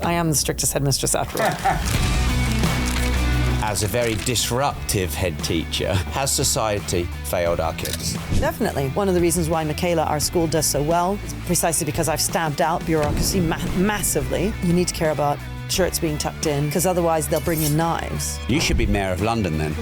I am the strictest headmistress after all. As a very disruptive head teacher, has society failed our kids? Definitely. One of the reasons why Michaela, our school, does so well is precisely because I've stamped out bureaucracy massively. You need to care about shirts being tucked in, because otherwise they'll bring in knives. You should be mayor of London then.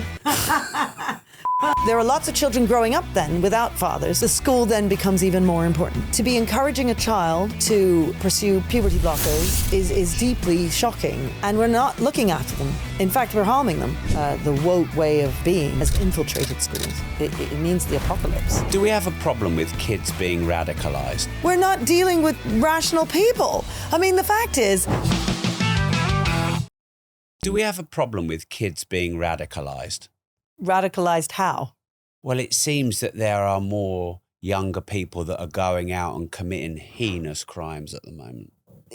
There are lots of children growing up then without fathers. The school then becomes even more important. To be encouraging a child to pursue puberty blockers is deeply shocking, and we're not looking after them. In fact, we're harming them. The woke way of being has infiltrated schools. It means the apocalypse. Do we have a problem with kids being radicalized? We're not dealing with rational people. I mean, the fact is... Do we have a problem with kids being radicalized? Radicalized how? Well, it seems that there are more younger people that are going out and committing heinous crimes at the moment.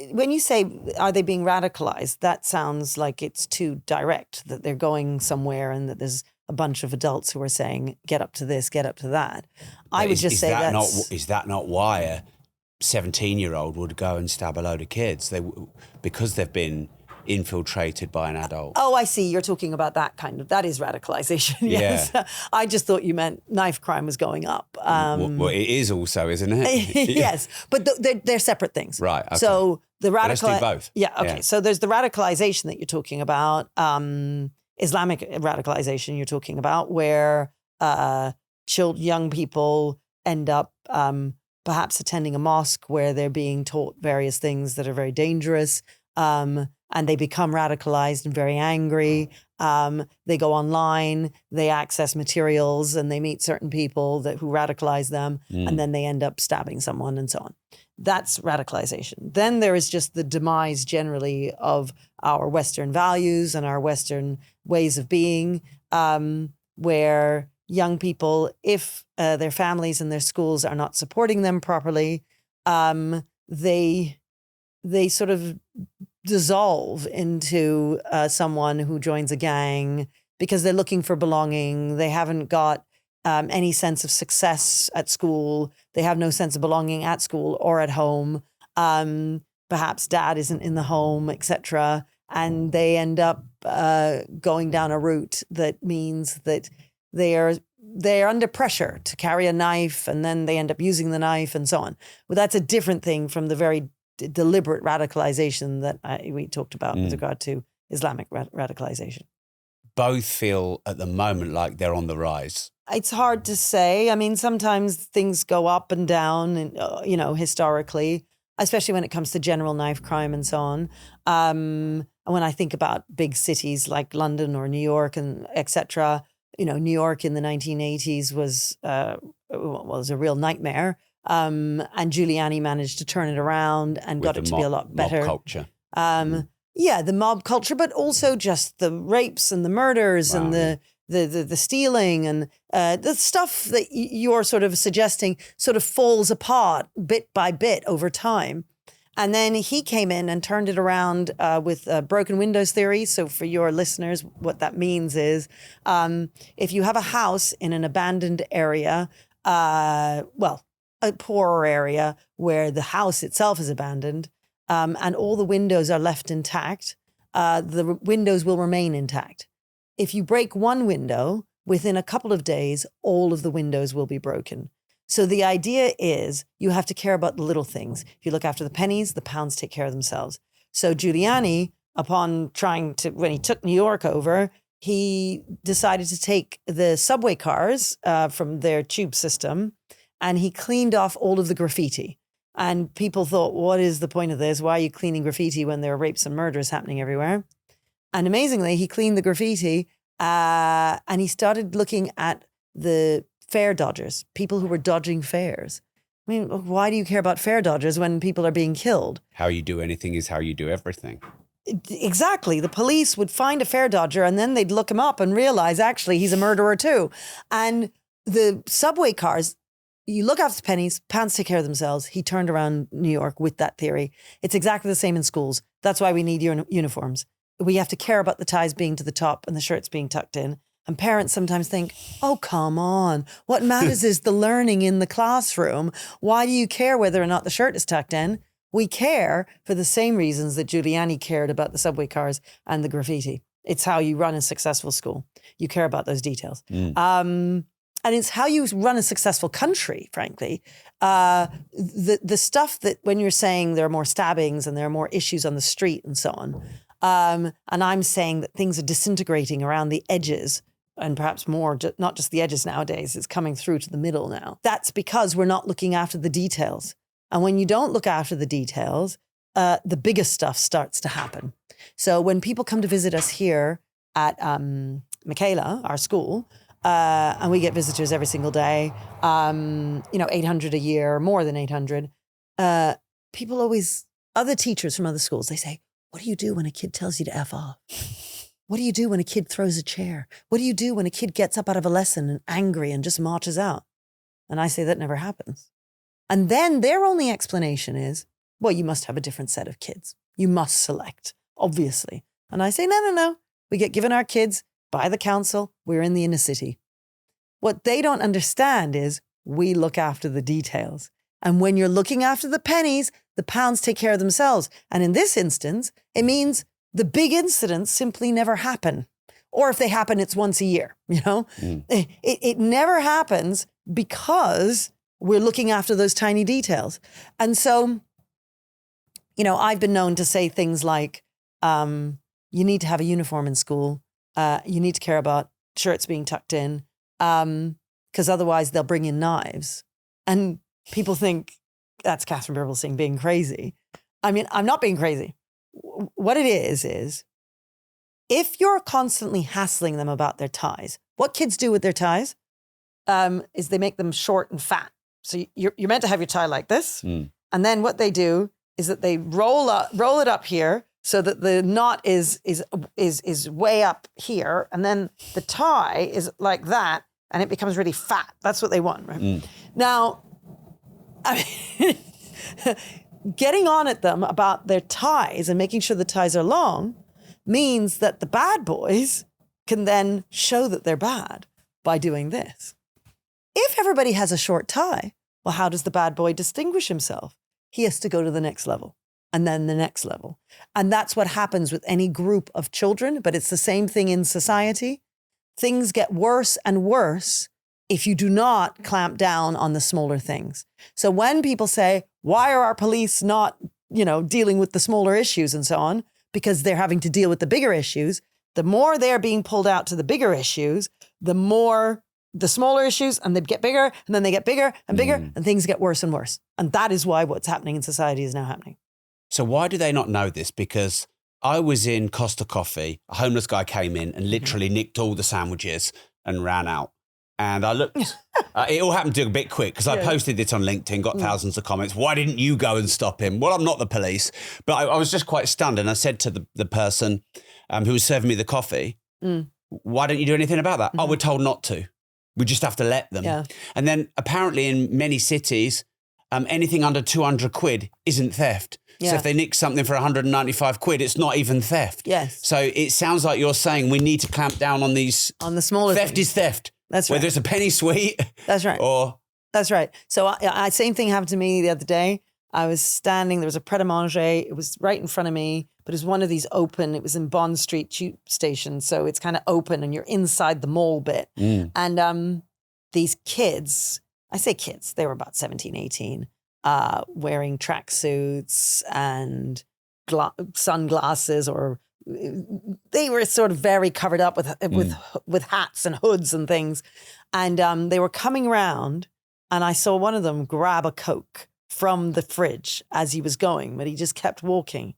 When you say, are they being radicalized, that sounds like it's too direct, that they're going somewhere and that there's a bunch of adults who are saying, get up to this, get up to that. I would just say that's... Is that not why a 17-year-old would go and stab a load of kids? Because they've been infiltrated by an adult. Oh, I see. You're talking about that is radicalization. Yes. Yeah. I just thought you meant knife crime was going up. Well, it is also, isn't it? Yes, but they're separate things. Right. Okay. So the Let's do both. Yeah. Okay. Yeah. So there's the radicalization that you're talking about, Islamic radicalization you're talking about, where young people end up perhaps attending a mosque where they're being taught various things that are very dangerous. And they become radicalized and very angry. They go online, they access materials, and they meet certain people who radicalize them, and then they end up stabbing someone and so on. That's radicalization. Then there is just the demise generally of our Western values and our Western ways of being, where young people, if their families and their schools are not supporting them properly, they sort of dissolve into someone who joins a gang because they're looking for belonging. They haven't got any sense of success at school. They have no sense of belonging at school or at home. Perhaps dad isn't in the home, etc. And they end up going down a route that means that they're under pressure to carry a knife, and then they end up using the knife and so on. Well, that's a different thing from the very deliberate radicalization that we talked about with regard to Islamic radicalization. Both feel at the moment like they're on the rise. It's hard to say. I mean, sometimes things go up and down, and historically, especially when it comes to general knife crime and so on. And when I think about big cities like London or New York and etc., New York in the 1980s was a real nightmare. And Giuliani managed to turn it around and got it to be a lot better. Mob culture. Yeah, the mob culture, but also just the rapes and the murders and the stealing and the stuff that you're sort of suggesting sort of falls apart bit by bit over time. And then he came in and turned it around with broken windows theory. So for your listeners, what that means is if you have a house in an abandoned area, a poorer area where the house itself is abandoned, and all the windows are left intact, the windows will remain intact. If you break one window, within a couple of days, all of the windows will be broken. So the idea is you have to care about the little things. If you look after the pennies, the pounds take care of themselves. So Giuliani, when he took New York over, he decided to take the subway cars from their tube system, and he cleaned off all of the graffiti. And people thought, what is the point of this? Why are you cleaning graffiti when there are rapes and murders happening everywhere? And amazingly, he cleaned the graffiti and he started looking at the fare dodgers, people who were dodging fares. I mean, why do you care about fare dodgers when people are being killed? How you do anything is how you do everything. Exactly. The police would find a fare dodger and then they'd look him up and realize, actually, he's a murderer too. And the subway cars, you look after the pennies, pounds take care of themselves. He turned around New York with that theory. It's exactly the same in schools. That's why we need uniforms. We have to care about the ties being to the top and the shirts being tucked in. And parents sometimes think, oh, come on. What matters is the learning in the classroom. Why do you care whether or not the shirt is tucked in? We care for the same reasons that Giuliani cared about the subway cars and the graffiti. It's how you run a successful school. You care about those details. And it's how you run a successful country, frankly. The stuff that when you're saying there are more stabbings and there are more issues on the street and so on, and I'm saying that things are disintegrating around the edges and perhaps more, not just the edges nowadays, it's coming through to the middle now. That's because we're not looking after the details. And when you don't look after the details, the biggest stuff starts to happen. So when people come to visit us here at Michaela, our school, and we get visitors every single day, 800 a year, more than 800. People always, other teachers from other schools, they say, what do you do when a kid tells you to F off? What do you do when a kid throws a chair? What do you do when a kid gets up out of a lesson and angry and just marches out? And I say that never happens. And then their only explanation is, well, you must have a different set of kids. You must select, obviously. And I say, no. We get given our kids by the council. We're in the inner city. What they don't understand is we look after the details. And when you're looking after the pennies, the pounds take care of themselves. And in this instance, it means the big incidents simply never happen. Or if they happen, it's once a year, It never happens because we're looking after those tiny details. And so, I've been known to say things like, you need to have a uniform in school. You need to care about shirts being tucked in because otherwise they'll bring in knives. And people think that's Katharine Birbalsingh being crazy. I mean, I'm not being crazy. What it is if you're constantly hassling them about their ties, what kids do with their ties is they make them short and fat. So you're meant to have your tie like this. And then what they do is that they roll it up here so that the knot is way up here. And then the tie is like that and it becomes really fat. That's what they want, right? Now, I mean, getting on at them about their ties and making sure the ties are long means that the bad boys can then show that they're bad by doing this. If everybody has a short tie, well, how does the bad boy distinguish himself? He has to go to the next level and then the next level. And that's what happens with any group of children, but it's the same thing in society. Things get worse and worse if you do not clamp down on the smaller things. So when people say, why are our police not, dealing with the smaller issues and so on? Because they're having to deal with the bigger issues. The more they're being pulled out to the bigger issues, the more the smaller issues, and they get bigger, and then they get bigger and bigger, and things get worse and worse. And that is why what's happening in society is now happening. So why do they not know this? Because I was in Costa Coffee, a homeless guy came in and literally nicked all the sandwiches and ran out. And I looked, it all happened to a bit quick because I posted it on LinkedIn, got thousands of comments. Why didn't you go and stop him? Well, I'm not the police. But I was just quite stunned. And I said to the person who was serving me the coffee, why don't you do anything about that? Oh, we're told not to. We just have to let them. Yeah. And then apparently in many cities, anything under 200 quid isn't theft. Yeah. So if they nick something for 195 quid, it's not even theft. Yes. So it sounds like you're saying we need to clamp down on these. On the smaller theft things. Is theft. That's right. Whether it's a penny sweet. That's right. Or. That's right. So same thing happened to me the other day. I was standing, there was a pret-a-manger. It was right in front of me, but it was one of these open, it was in Bond Street tube station. So it's kind of open and you're inside the mall bit. And these kids, I say kids, they were about 17, 18, wearing tracksuits and sunglasses, or they were sort of very covered up with hats and hoods and things. And they were coming around and I saw one of them grab a Coke from the fridge as he was going, but he just kept walking.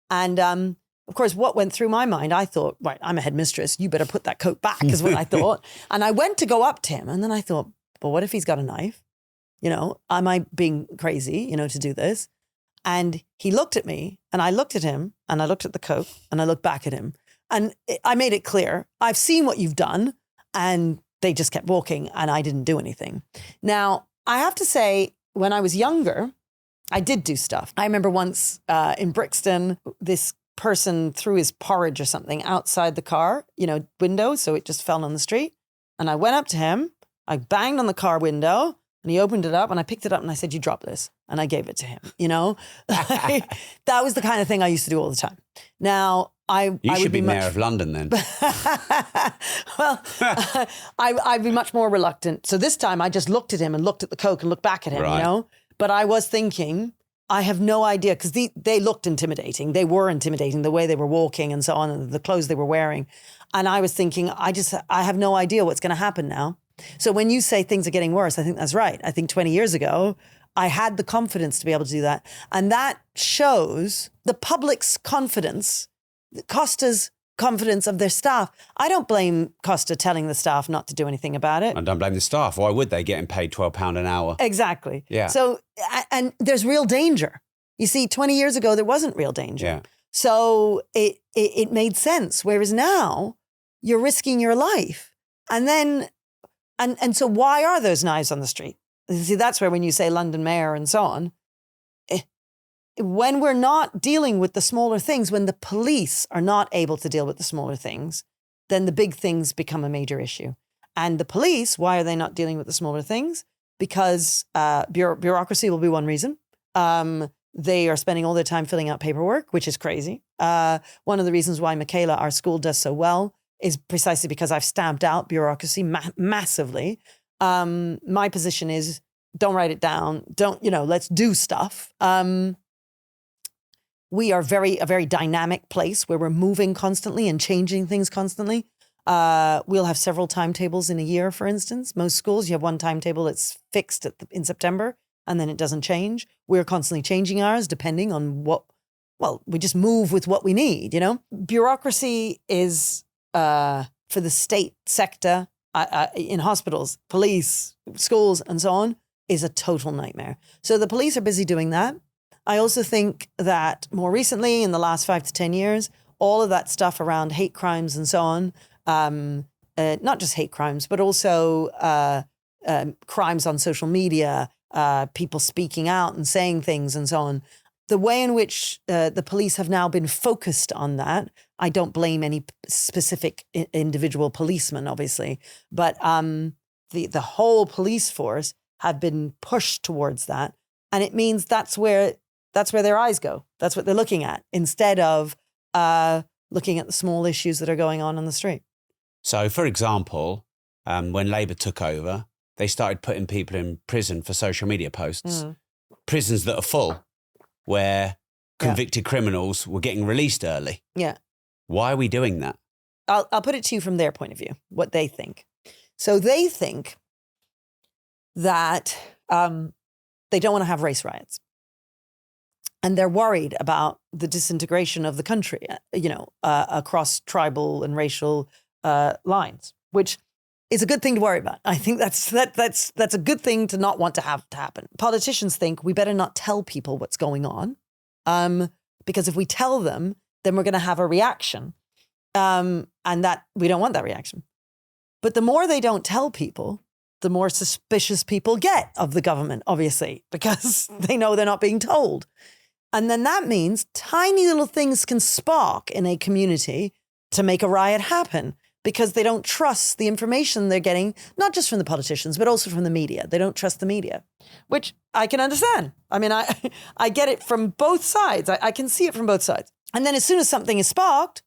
And of course, what went through my mind, I thought, right, I'm a headmistress. You better put that Coke back is what I thought. And I went to go up to him. And then I thought, but what if he's got a knife? Am I being crazy, to do this? And he looked at me and I looked at him and I looked at the Coke and I looked back at him. And I made it clear, I've seen what you've done. And they just kept walking and I didn't do anything. Now, I have to say, when I was younger, I did do stuff. I remember once in Brixton, this person threw his porridge or something outside the car, window. So it just fell on the street. And I went up to him. I banged on the car window And he opened it up and I picked it up and I said, you drop this. And I gave it to him, you know? That was the kind of thing I used to do all the time. Now, You should be mayor of London then. Well, I'd be much more reluctant. So this time I just looked at him and looked at the Coke and looked back at him, Right. you know? But I was thinking, I have no idea, because they looked intimidating. They were intimidating, the way they were walking and so on, and the clothes they were wearing. And I was thinking, I have no idea what's going to happen now. So when you say things are getting worse, I think that's right. I think 20 years ago, I had the confidence to be able to do that. And that shows the public's confidence, Costa's confidence of their staff. I don't blame Costa telling the staff not to do anything about it. I don't blame the staff. Why would they? Getting paid £12 an hour. Exactly. Yeah. So, and there's real danger. You see, 20 years ago, there wasn't real danger. Yeah. So it made sense. Whereas now, you're risking your life. And then, and so why are those knives on the street? You see, that's where when you say London mayor and so on, when we're not dealing with the smaller things, when the police are not able to deal with the smaller things, then the big things become a major issue. And the police, why are they not dealing with the smaller things? Because bureaucracy will be one reason. They are spending all their time filling out paperwork, which is crazy. One of the reasons why Michaela, our school, does so well is precisely because I've stamped out bureaucracy massively. My position is, don't write it down. Let's do stuff. We are a very dynamic place where we're moving constantly and changing things constantly. We'll have several timetables in a year, for instance. Most schools, you have one timetable that's fixed in September, and then it doesn't change. We're constantly changing ours depending on we just move with what we need, you know? Bureaucracy is, for the state sector, in hospitals, police, schools, and so on, is a total nightmare. So the police are busy doing that. I also think that more recently, in the last 5 to 10 years, all of that stuff around hate crimes and so on, not just hate crimes, but also crimes on social media, people speaking out and saying things and so on. The way in which the police have now been focused on that, I don't blame any specific individual policeman, obviously, but the whole police force have been pushed towards that. And it means that's where their eyes go. That's what they're looking at, instead of looking at the small issues that are going on the street. So, for example, when Labour took over, they started putting people in prison for social media posts. Prisons that are full, where convicted criminals were getting released early. Yeah. Why are we doing that? I'll put it to you from their point of view, what they think. So they think that they don't want to have race riots. And they're worried about the disintegration of the country, across tribal and racial lines, which is a good thing to worry about. I think that's a good thing to not want to have to happen. Politicians think we better not tell people what's going on, because if we tell them, then we're going to have a reaction, and that we don't want that reaction. But the more they don't tell people, the more suspicious people get of the government, obviously, because they know they're not being told. And then that means tiny little things can spark in a community to make a riot happen, because they don't trust the information they're getting, not just from the politicians, but also from the media. They don't trust the media, which I can understand. I mean, I get it from both sides. I can see it from both sides. And then as soon as something is sparked,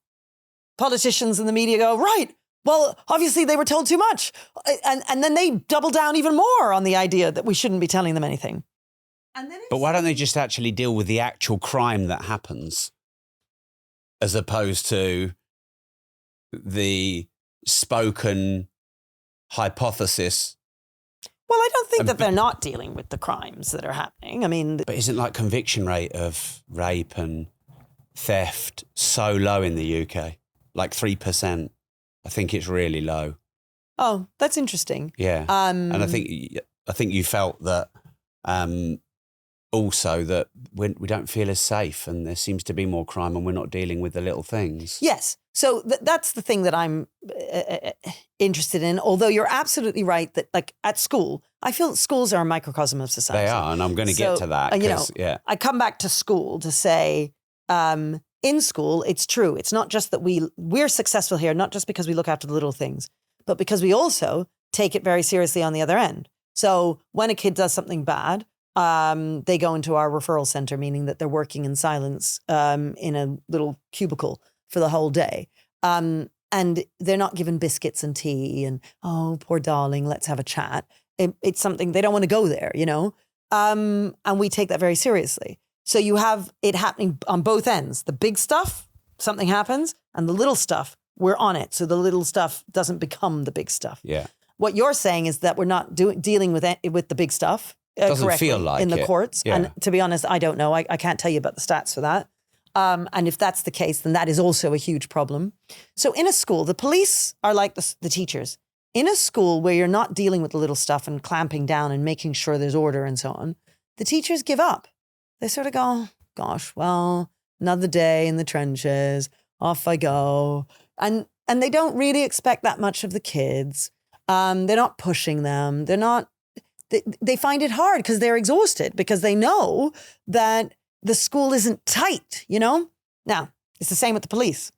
politicians and the media go, right, well, obviously they were told too much. And then they double down even more on the idea that we shouldn't be telling them anything. But why don't they just actually deal with the actual crime that happens, as opposed to the spoken hypothesis? Well, I don't think that they're not dealing with the crimes that are happening. I mean, but isn't like conviction rate of rape and theft so low in the UK? Like 3%. I think it's really low. Oh, that's interesting. Yeah. And I think you felt that also that we don't feel as safe, and there seems to be more crime, and we're not dealing with the little things. Yes. So that's the thing that I'm interested in. Although you're absolutely right that, like, at school, I feel that schools are a microcosm of society. They are, and I'm going to get to that. I come back to school to say, in school, it's true. It's not just that we're successful here, not just because we look after the little things, but because we also take it very seriously on the other end. So when a kid does something bad, they go into our referral center, meaning that they're working in silence in a little cubicle for the whole day. And they're not given biscuits and tea and, oh, poor darling, let's have a chat. It's something, they don't want to go there, you know? And we take that very seriously. So you have it happening on both ends. The big stuff, something happens, and the little stuff, we're on it. So the little stuff doesn't become the big stuff. Yeah. What you're saying is that we're not dealing with the big stuff. Doesn't feel like in the it. courts. Yeah. And to be honest, I don't know. I can't tell you about the stats for that. And if that's the case, then that is also a huge problem. So in a school, the police are like the teachers. In a school where you're not dealing with the little stuff and clamping down and making sure there's order and so on, the teachers give up. They sort of go, gosh, well, another day in the trenches, off I go. And they don't really expect that much of the kids. They're not pushing them. They find it hard because they're exhausted, because they know that the school isn't tight, you know? Now, it's the same with the police.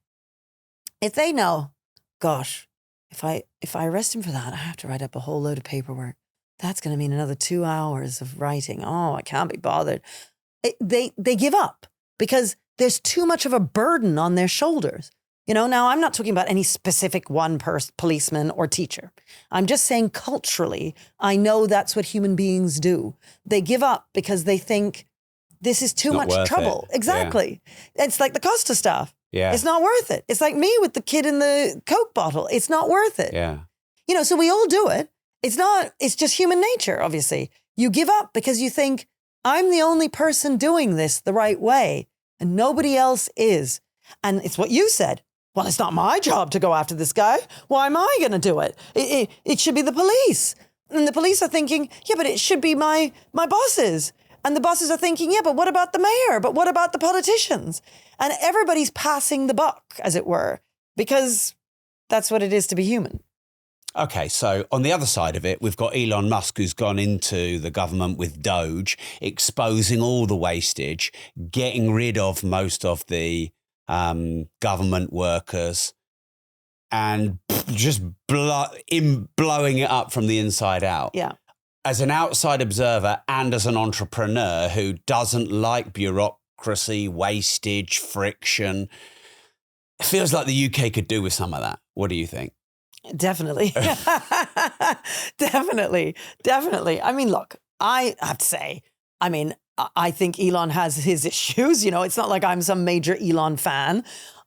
If they know, gosh, if I arrest him for that, I have to write up a whole load of paperwork. That's going to mean another 2 hours of writing. Oh, I can't be bothered. They give up because there's too much of a burden on their shoulders. You know, now I'm not talking about any specific one policeman or teacher. I'm just saying culturally, I know that's what human beings do. They give up because they think this is too much trouble. Exactly. Yeah. It's like the Costa stuff. Yeah. It's not worth it. It's like me with the kid in the Coke bottle. It's not worth it. Yeah. You know, so we all do it. It's just human nature, obviously. You give up because you think, I'm the only person doing this the right way and nobody else is. And it's what you said. Well, it's not my job to go after this guy. Why am I going to do it? It should be the police. And the police are thinking, yeah, but it should be my bosses. And the bosses are thinking, yeah, but what about the mayor? But what about the politicians? And everybody's passing the buck, as it were, because that's what it is to be human. Okay, so on the other side of it, we've got Elon Musk, who's gone into the government with Doge, exposing all the wastage, getting rid of most of the government workers, and just blowing it up from the inside out. Yeah. As an outside observer and as an entrepreneur who doesn't like bureaucracy, wastage, friction, it feels like the UK could do with some of that. What do you think? Definitely. Definitely. I mean, look, I have to say, I think Elon has his issues. You know, it's not like I'm some major Elon fan.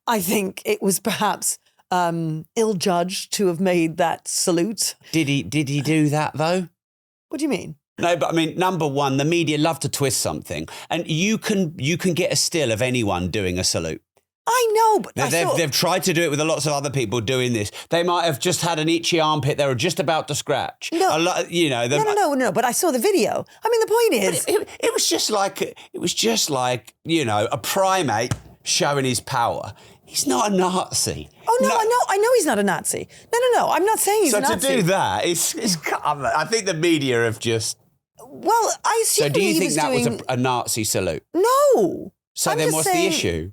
I think it was perhaps ill-judged to have made that salute. Did he do that though? What do you mean? No, but I mean, number one, the media love to twist something, and you can get a still of anyone doing a salute. I know, but they've tried to do it with lots of other people doing this. They might have just had an itchy armpit they were just about to scratch. No, No. But I saw the video. I mean, the point is, it was just like a primate showing his power. He's not a Nazi. Oh no, I know he's not a Nazi. No. I'm not saying he's a Nazi. So to do that, I think the media have just. Well, I assume. So do you think that was a Nazi salute? No. So then, what's the issue?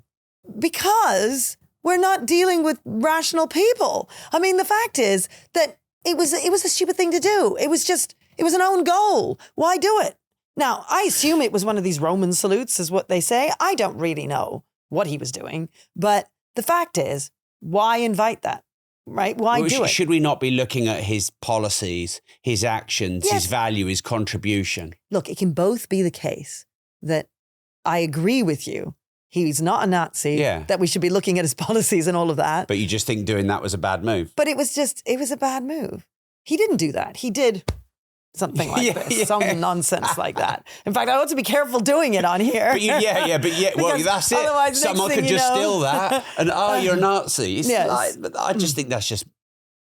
Because we're not dealing with rational people. I mean, the fact is that it was a stupid thing to do. It was an own goal. Why do it? Now, I assume it was one of these Roman salutes, is what they say. I don't really know what he was doing, but the fact is, why invite that? Right? Why do it? Should we not be looking at his policies, his actions, yes. his value, his contribution? Look, it can both be the case that I agree with you. He's not a Nazi, that we should be looking at his policies and all of that. But you just think doing that was a bad move? But it was a bad move. He didn't do that. He did something like this, some nonsense like that. In fact, I ought to be careful doing it on here. But well, that's it. Someone could just steal that and, you're a Nazi. But I just think that's just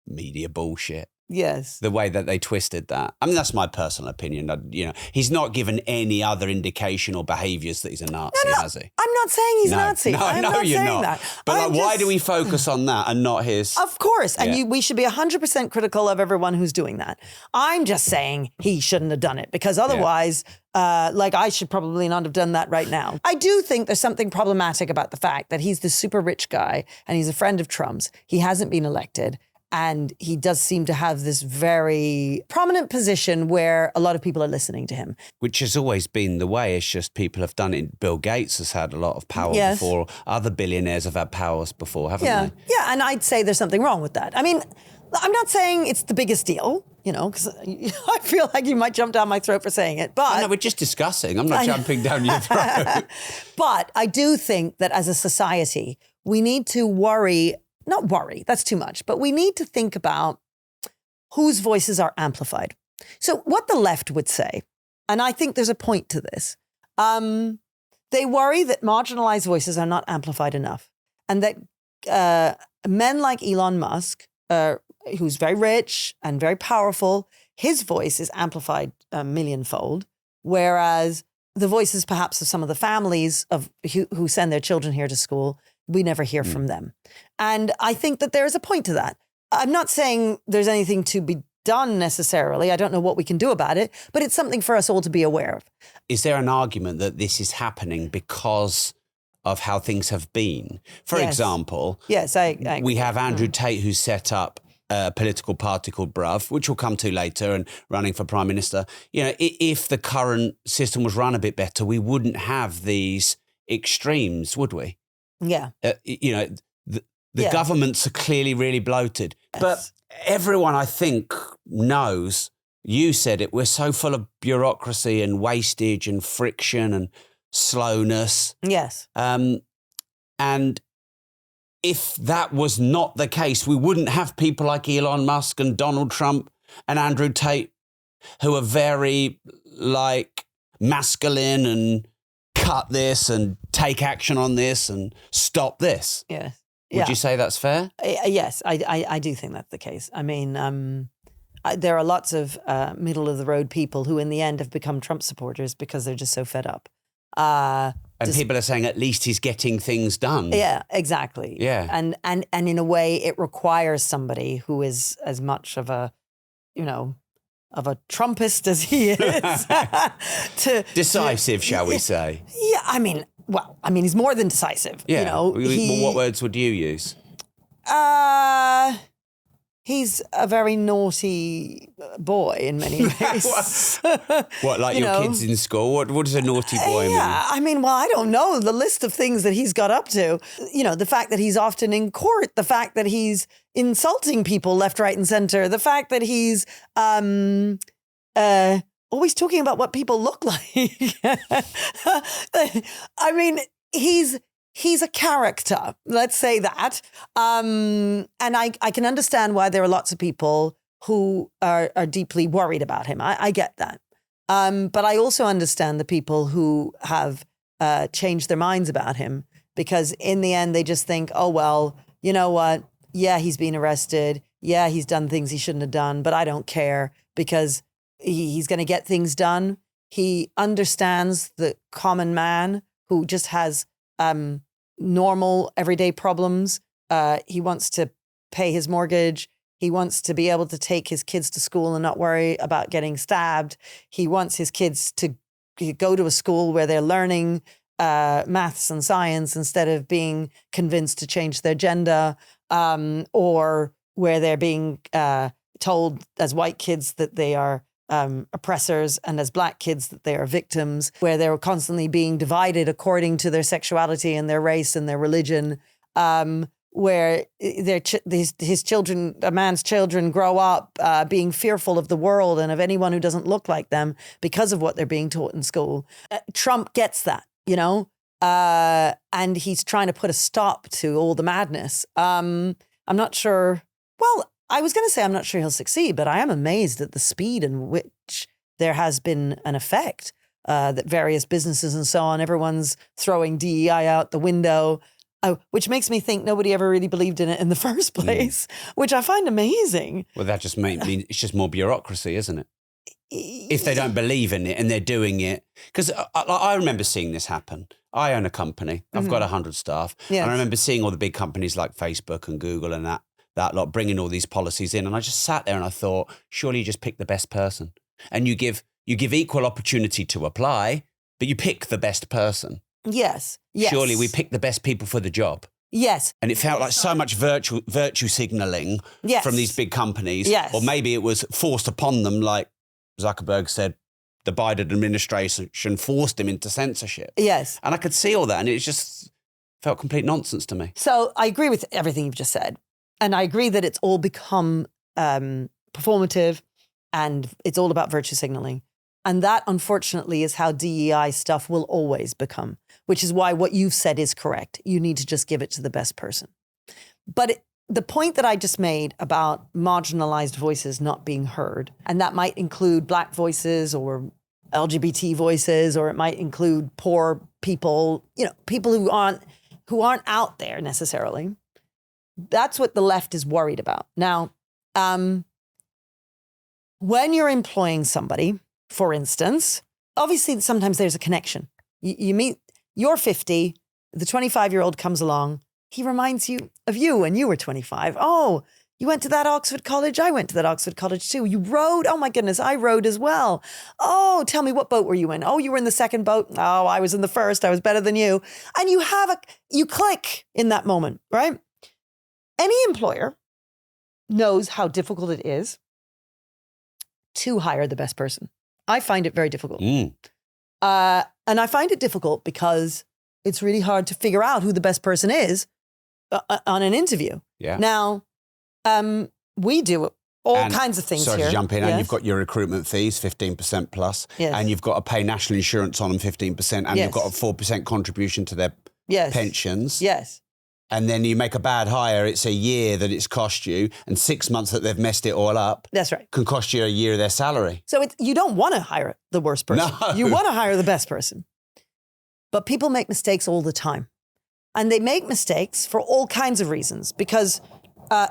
media bullshit. Yes. The way that they twisted that. I mean, that's my personal opinion. He's not given any other indication or behaviours that he's a Nazi, has he? I'm not saying he's Nazi. No, I'm not you're saying not. That. But why do we focus on that and not his? Of course. And we should be 100% critical of everyone who's doing that. I'm just saying he shouldn't have done it because otherwise, I should probably not have done that right now. I do think there's something problematic about the fact that he's the super rich guy and he's a friend of Trump's. He hasn't been elected. And he does seem to have this very prominent position where a lot of people are listening to him. Which has always been the way. It's just people have done it. Bill Gates has had a lot of power before. Other billionaires have had powers before, haven't they? Yeah, and I'd say there's something wrong with that. I mean, I'm not saying it's the biggest deal, because I feel like you might jump down my throat for saying it. But no, we're just discussing. I'm not jumping down your throat. But I do think that as a society, we need to not worry, that's too much, but we need to think about whose voices are amplified. So what the left would say, and I think there's a point to this, they worry that marginalized voices are not amplified enough, and that men like Elon Musk, who's very rich and very powerful, his voice is amplified a millionfold, whereas the voices perhaps of some of the families who send their children here to school, we never hear from them. And I think that there is a point to that. I'm not saying there's anything to be done necessarily. I don't know what we can do about it, but it's something for us all to be aware of. Is there an argument that this is happening because of how things have been? For example, we have Andrew Tate, who's set up a political party called Bruv, which we'll come to later, and running for Prime Minister. If the current system was run a bit better, we wouldn't have these extremes, would we? Yeah. The governments are clearly really bloated. Yes. But everyone, I think, knows, you said it, we're so full of bureaucracy and wastage and friction and slowness. Yes. And if that was not the case, we wouldn't have people like Elon Musk and Donald Trump and Andrew Tate, who are very, masculine and cut this and take action on this and stop this. Yes. Would you say that's fair? Yes, I do think that's the case. I mean, there are lots of middle-of-the-road people who in the end have become Trump supporters because they're just so fed up. And people are saying at least he's getting things done. Yeah, exactly. Yeah. And in a way, it requires somebody who is as much of a, of a Trumpist as he is. Decisive, shall we say? Yeah, I mean, he's more than decisive. Yeah. What words would you use? He's a very naughty boy in many ways. What, like your kids in school? What does a naughty boy mean? Yeah, I mean, I don't know. The list of things that he's got up to, the fact that he's often in court, the fact that he's insulting people left, right, and center, the fact that he's always talking about what people look like. I mean, he's a character, let's say that. And I can understand why there are lots of people who are deeply worried about him. I get that. But I also understand the people who have changed their minds about him, because in the end, they just think, oh, well, you know what? Yeah, he's been arrested. Yeah, he's done things he shouldn't have done, but I don't care because he's going to get things done. He understands the common man who just has normal everyday problems. He wants to pay his mortgage. He wants to be able to take his kids to school and not worry about getting stabbed. He wants his kids to go to a school where they're learning maths and science instead of being convinced to change their gender, or where they're being told as white kids that they are oppressors, and as black kids that they are victims, where they're constantly being divided according to their sexuality and their race and their religion, where his children, a man's children, grow up being fearful of the world and of anyone who doesn't look like them because of what they're being taught in school. Trump gets that, and he's trying to put a stop to all the madness. I'm not sure. Well, I was going to say I'm not sure he'll succeed, but I am amazed at the speed in which there has been an effect, that various businesses and so on, everyone's throwing DEI out the window, which makes me think nobody ever really believed in it in the first place, which I find amazing. Well, that just means it's just more bureaucracy, isn't it? If they don't believe in it and they're doing it. Because I remember seeing this happen. I own a company. I've got 100 staff. Yes. And I remember seeing all the big companies like Facebook and Google and that lot bringing all these policies in. And I just sat there and I thought, surely you just pick the best person. And you give equal opportunity to apply, but you pick the best person. Yes. Surely we pick the best people for the job. Yes. And it felt like so much virtue signaling from these big companies. Yes. Or maybe it was forced upon them, like Zuckerberg said, the Biden administration forced him into censorship. Yes. And I could see all that, and it just felt complete nonsense to me. So I agree with everything you've just said. And I agree that it's all become performative and it's all about virtue signaling. And that, unfortunately, is how DEI stuff will always become, which is why what you've said is correct. You need to just give it to the best person. But the point that I just made about marginalized voices not being heard, and that might include Black voices or LGBT voices, or it might include poor people, people who aren't out there necessarily. That's what the left is worried about. Now, when you're employing somebody, for instance, obviously sometimes there's a connection. You meet, you're 50, the 25-year-old comes along, he reminds you of you when you were 25. Oh, you went to that Oxford college? I went to that Oxford college too. You rowed? Oh my goodness, I rowed as well. Oh, tell me, what boat were you in? Oh, you were in the second boat. Oh, I was in the first. I was better than you. And you click in that moment, right? Any employer knows how difficult it is to hire the best person. I find it very difficult. And I find it difficult because it's really hard to figure out who the best person is on an interview. Yeah. Now, we do all kinds of things sorry here. To jump in, yes. And you've got your recruitment fees, 15% plus, yes. and you've got to pay national insurance on them 15%, and yes. you've got a 4% contribution to their yes. pensions. Yes. And then you make a bad hire, it's a year that it's cost you, and 6 months that they've messed it all up. That's right. Can cost you a year of their salary. So you don't want to hire the worst person. No. You want to hire the best person. But people make mistakes all the time. And they make mistakes for all kinds of reasons, because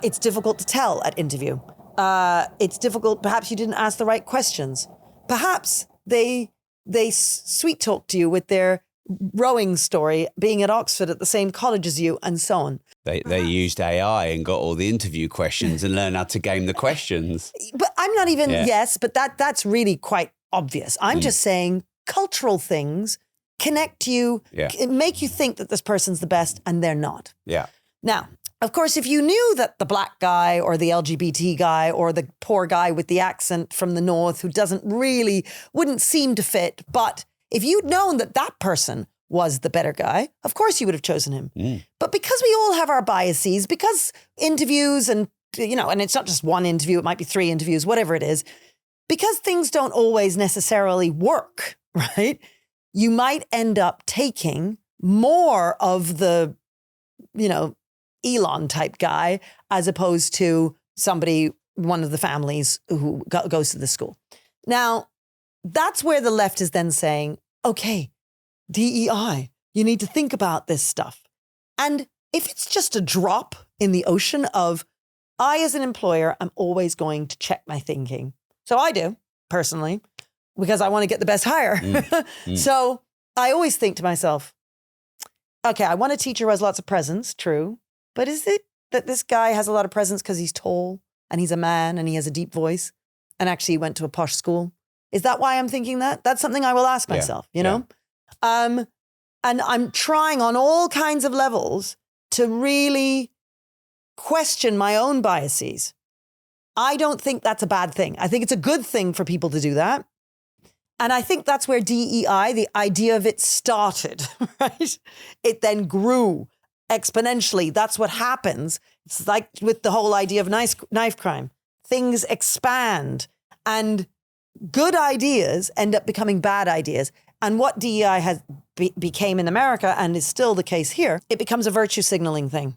it's difficult to tell at interview. It's difficult. Perhaps you didn't ask the right questions. Perhaps they sweet talked you with their rowing story, being at Oxford at the same college as you, and so on. They used AI and got all the interview questions and learned how to game the questions. But I'm not even, yes, but that's really quite obvious. I'm just saying cultural things connect you, make you think that this person's the best, and they're not. Yeah. Now, of course, if you knew that the Black guy or the LGBT guy or the poor guy with the accent from the north who wouldn't seem to fit, but if you'd known that that person was the better guy, of course you would have chosen him. But because we all have our biases, because interviews and it's not just one interview, it might be 3 interviews, whatever it is, because things don't always necessarily work, right? You might end up taking more of the, Elon type guy, as opposed to one of the families who goes to the school. Now, that's where the left is then saying, okay, DEI, you need to think about this stuff. And if it's just a drop in the ocean of, I as an employer, I'm always going to check my thinking. So I do, personally, because I want to get the best hire. So I always think to myself, okay, I want a teacher who has lots of presence, true. But is it that this guy has a lot of presence because he's tall and he's a man and he has a deep voice and actually went to a posh school? Is that why I'm thinking that? That's something I will ask myself, you know? And I'm trying on all kinds of levels to really question my own biases. I don't think that's a bad thing. I think it's a good thing for people to do that. And I think that's where DEI, the idea of it started, right? It then grew exponentially. That's what happens. It's like with the whole idea of knife crime. Things expand and good ideas end up becoming bad ideas. And what DEI has became in America, and is still the case here, it becomes a virtue signaling thing.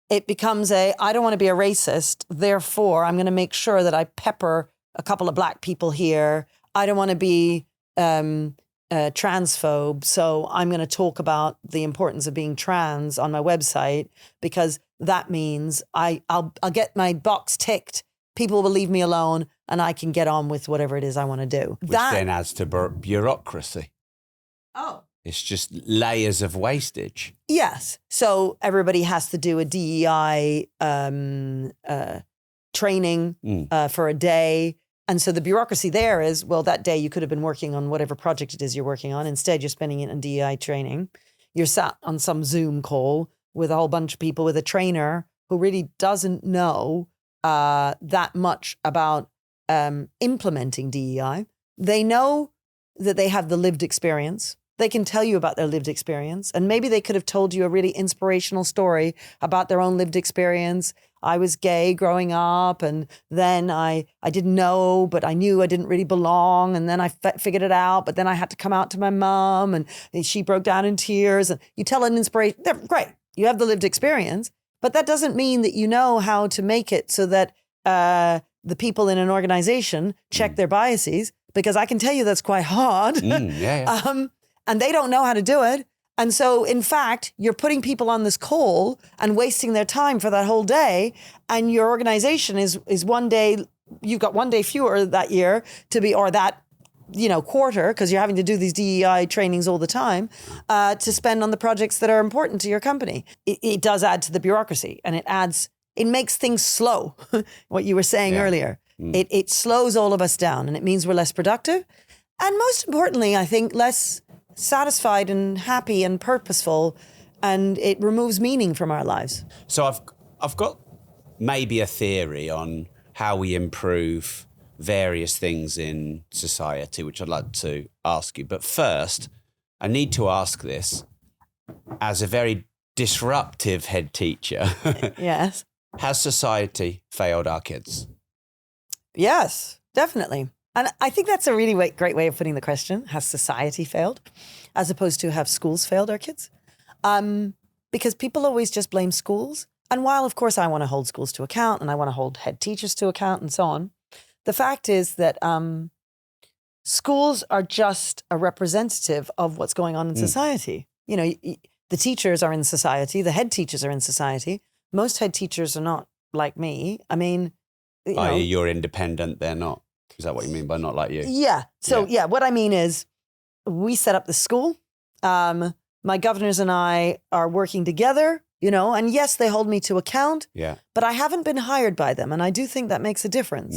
It becomes I don't want to be a racist, therefore I'm going to make sure that I pepper a couple of Black people here. I don't want to be transphobe, so I'm going to talk about the importance of being trans on my website, because that means I'll get my box ticked. People will leave me alone and I can get on with whatever it is I want to do. Which then adds to bureaucracy. Oh. It's just layers of wastage. Yes. So everybody has to do a DEI training for a day. And so the bureaucracy there is, well, that day you could have been working on whatever project it is you're working on. Instead, you're spending it on DEI training. You're sat on some Zoom call with a whole bunch of people with a trainer who really doesn't know that much about implementing DEI. They know that they have the lived experience. They can tell you about their lived experience. And maybe they could have told you a really inspirational story about their own lived experience. I was gay growing up, and then I didn't know, but I knew I didn't really belong. And then I figured it out, but then I had to come out to my mom, and she broke down in tears. And you tell an inspiration, they're great. You have the lived experience, but that doesn't mean that you know how to make it so that the people in an organization check their biases, because I can tell you that's quite hard. And they don't know how to do it. And so, in fact, you're putting people on this call and wasting their time for that whole day. And your organization is one day, you've got one day fewer that year to be, or that, quarter, because you're having to do these DEI trainings all the time, to spend on the projects that are important to your company. It does add to the bureaucracy, and it makes things slow. What you were saying earlier, it slows all of us down, and it means we're less productive. And most importantly, I think less satisfied and happy and purposeful, and it removes meaning from our lives. So I've got maybe a theory on how we improve various things in society, which I'd like to ask you. But first, I need to ask this as a very disruptive head teacher. Yes. Has society failed our kids? Yes, definitely. And I think that's a really great way of putting the question. Has society failed? As opposed to have schools failed our kids? Because people always just blame schools. And while, of course, I want to hold schools to account and I want to hold head teachers to account and so on, the fact is that schools are just a representative of what's going on in society. The teachers are in society. The head teachers are in society. Most head teachers are not like me. I mean, you're independent, they're not. Is that what you mean by not like you? Yeah. So, what I mean is we set up the school. My governors and I are working together, and yes, they hold me to account. Yeah. But I haven't been hired by them. And I do think that makes a difference.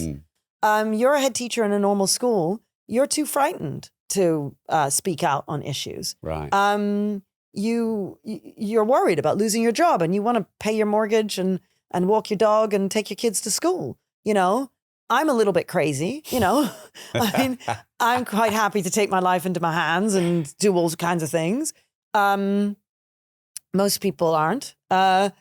You're a head teacher in a normal school. You're too frightened to speak out on issues. Right. You're worried about losing your job, and you want to pay your mortgage and walk your dog and take your kids to school. I'm a little bit crazy, I mean, I'm quite happy to take my life into my hands and do all kinds of things. Most people aren't. And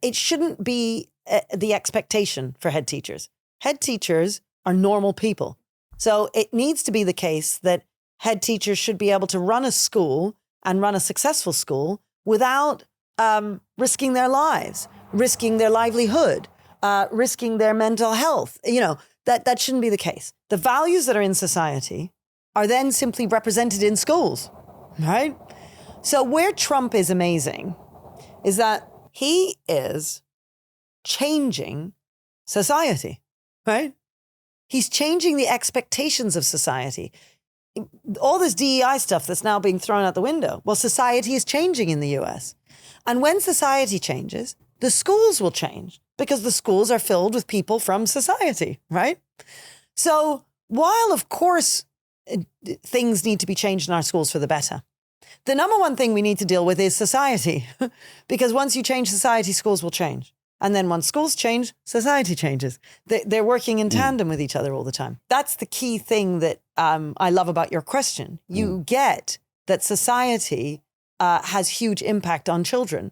it shouldn't be the expectation for head teachers. Head teachers are normal people. So it needs to be the case that head teachers should be able to run a school and run a successful school without risking their lives, risking their livelihood, risking their mental health. That shouldn't be the case. The values that are in society are then simply represented in schools, right? So where Trump is amazing is that he is changing society, right? He's changing the expectations of society. All this DEI stuff that's now being thrown out the window. Well, society is changing in the US. And when society changes, the schools will change, because the schools are filled with people from society, right? So while, of course, things need to be changed in our schools for the better, the number one thing we need to deal with is society. Because once you change society, schools will change. And then once schools change, society changes. They're working in tandem with each other all the time. That's the key thing that I love about your question. You get that society has huge impact on children.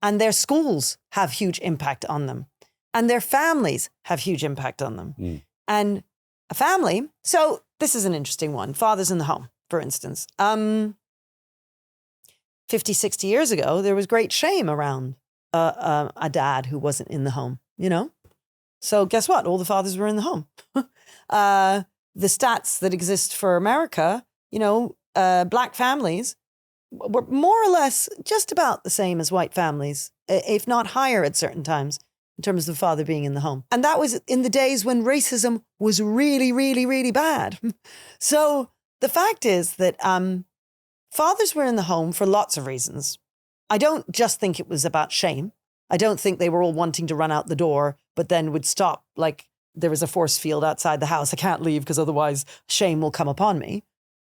And their schools have huge impact on them. And their families have huge impact on them. And a family, so this is an interesting one. Fathers in the home, for instance. 50, 60 years ago, there was great shame around a dad who wasn't in the home, So guess what? All the fathers were in the home. The stats that exist for America, Black families were more or less just about the same as white families, if not higher at certain times in terms of the father being in the home. And that was in the days when racism was really, really, really bad. So the fact is that fathers were in the home for lots of reasons. I don't just think it was about shame. I don't think they were all wanting to run out the door, but then would stop like there was a force field outside the house. I can't leave because otherwise shame will come upon me.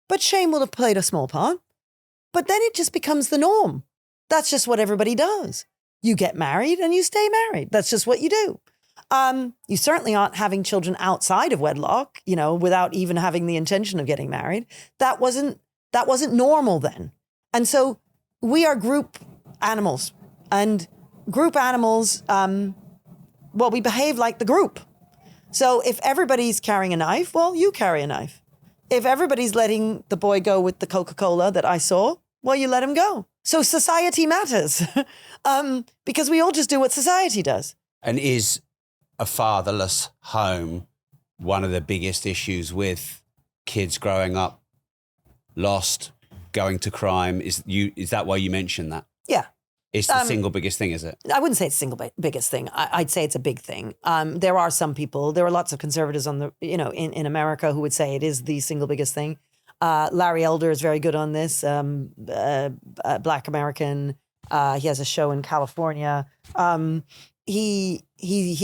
But shame will have played a small part. But then it just becomes the norm. That's just what everybody does. You get married and you stay married. That's just what you do. You certainly aren't having children outside of wedlock, without even having the intention of getting married. That wasn't normal then. And so we are group animals, and group animals, we behave like the group. So if everybody's carrying a knife, well, you carry a knife. If everybody's letting the boy go with the Coca-Cola that I saw, well, you let him go. So society matters because we all just do what society does. And is a fatherless home one of the biggest issues with kids growing up lost, going to crime? Is that why you mentioned that? Yeah. It's the single biggest thing, is it? I wouldn't say it's the single biggest thing. I'd say it's a big thing. There are some people, there are lots of conservatives in America who would say it is the single biggest thing. Larry Elder is very good on this. Black American. He has a show in California. He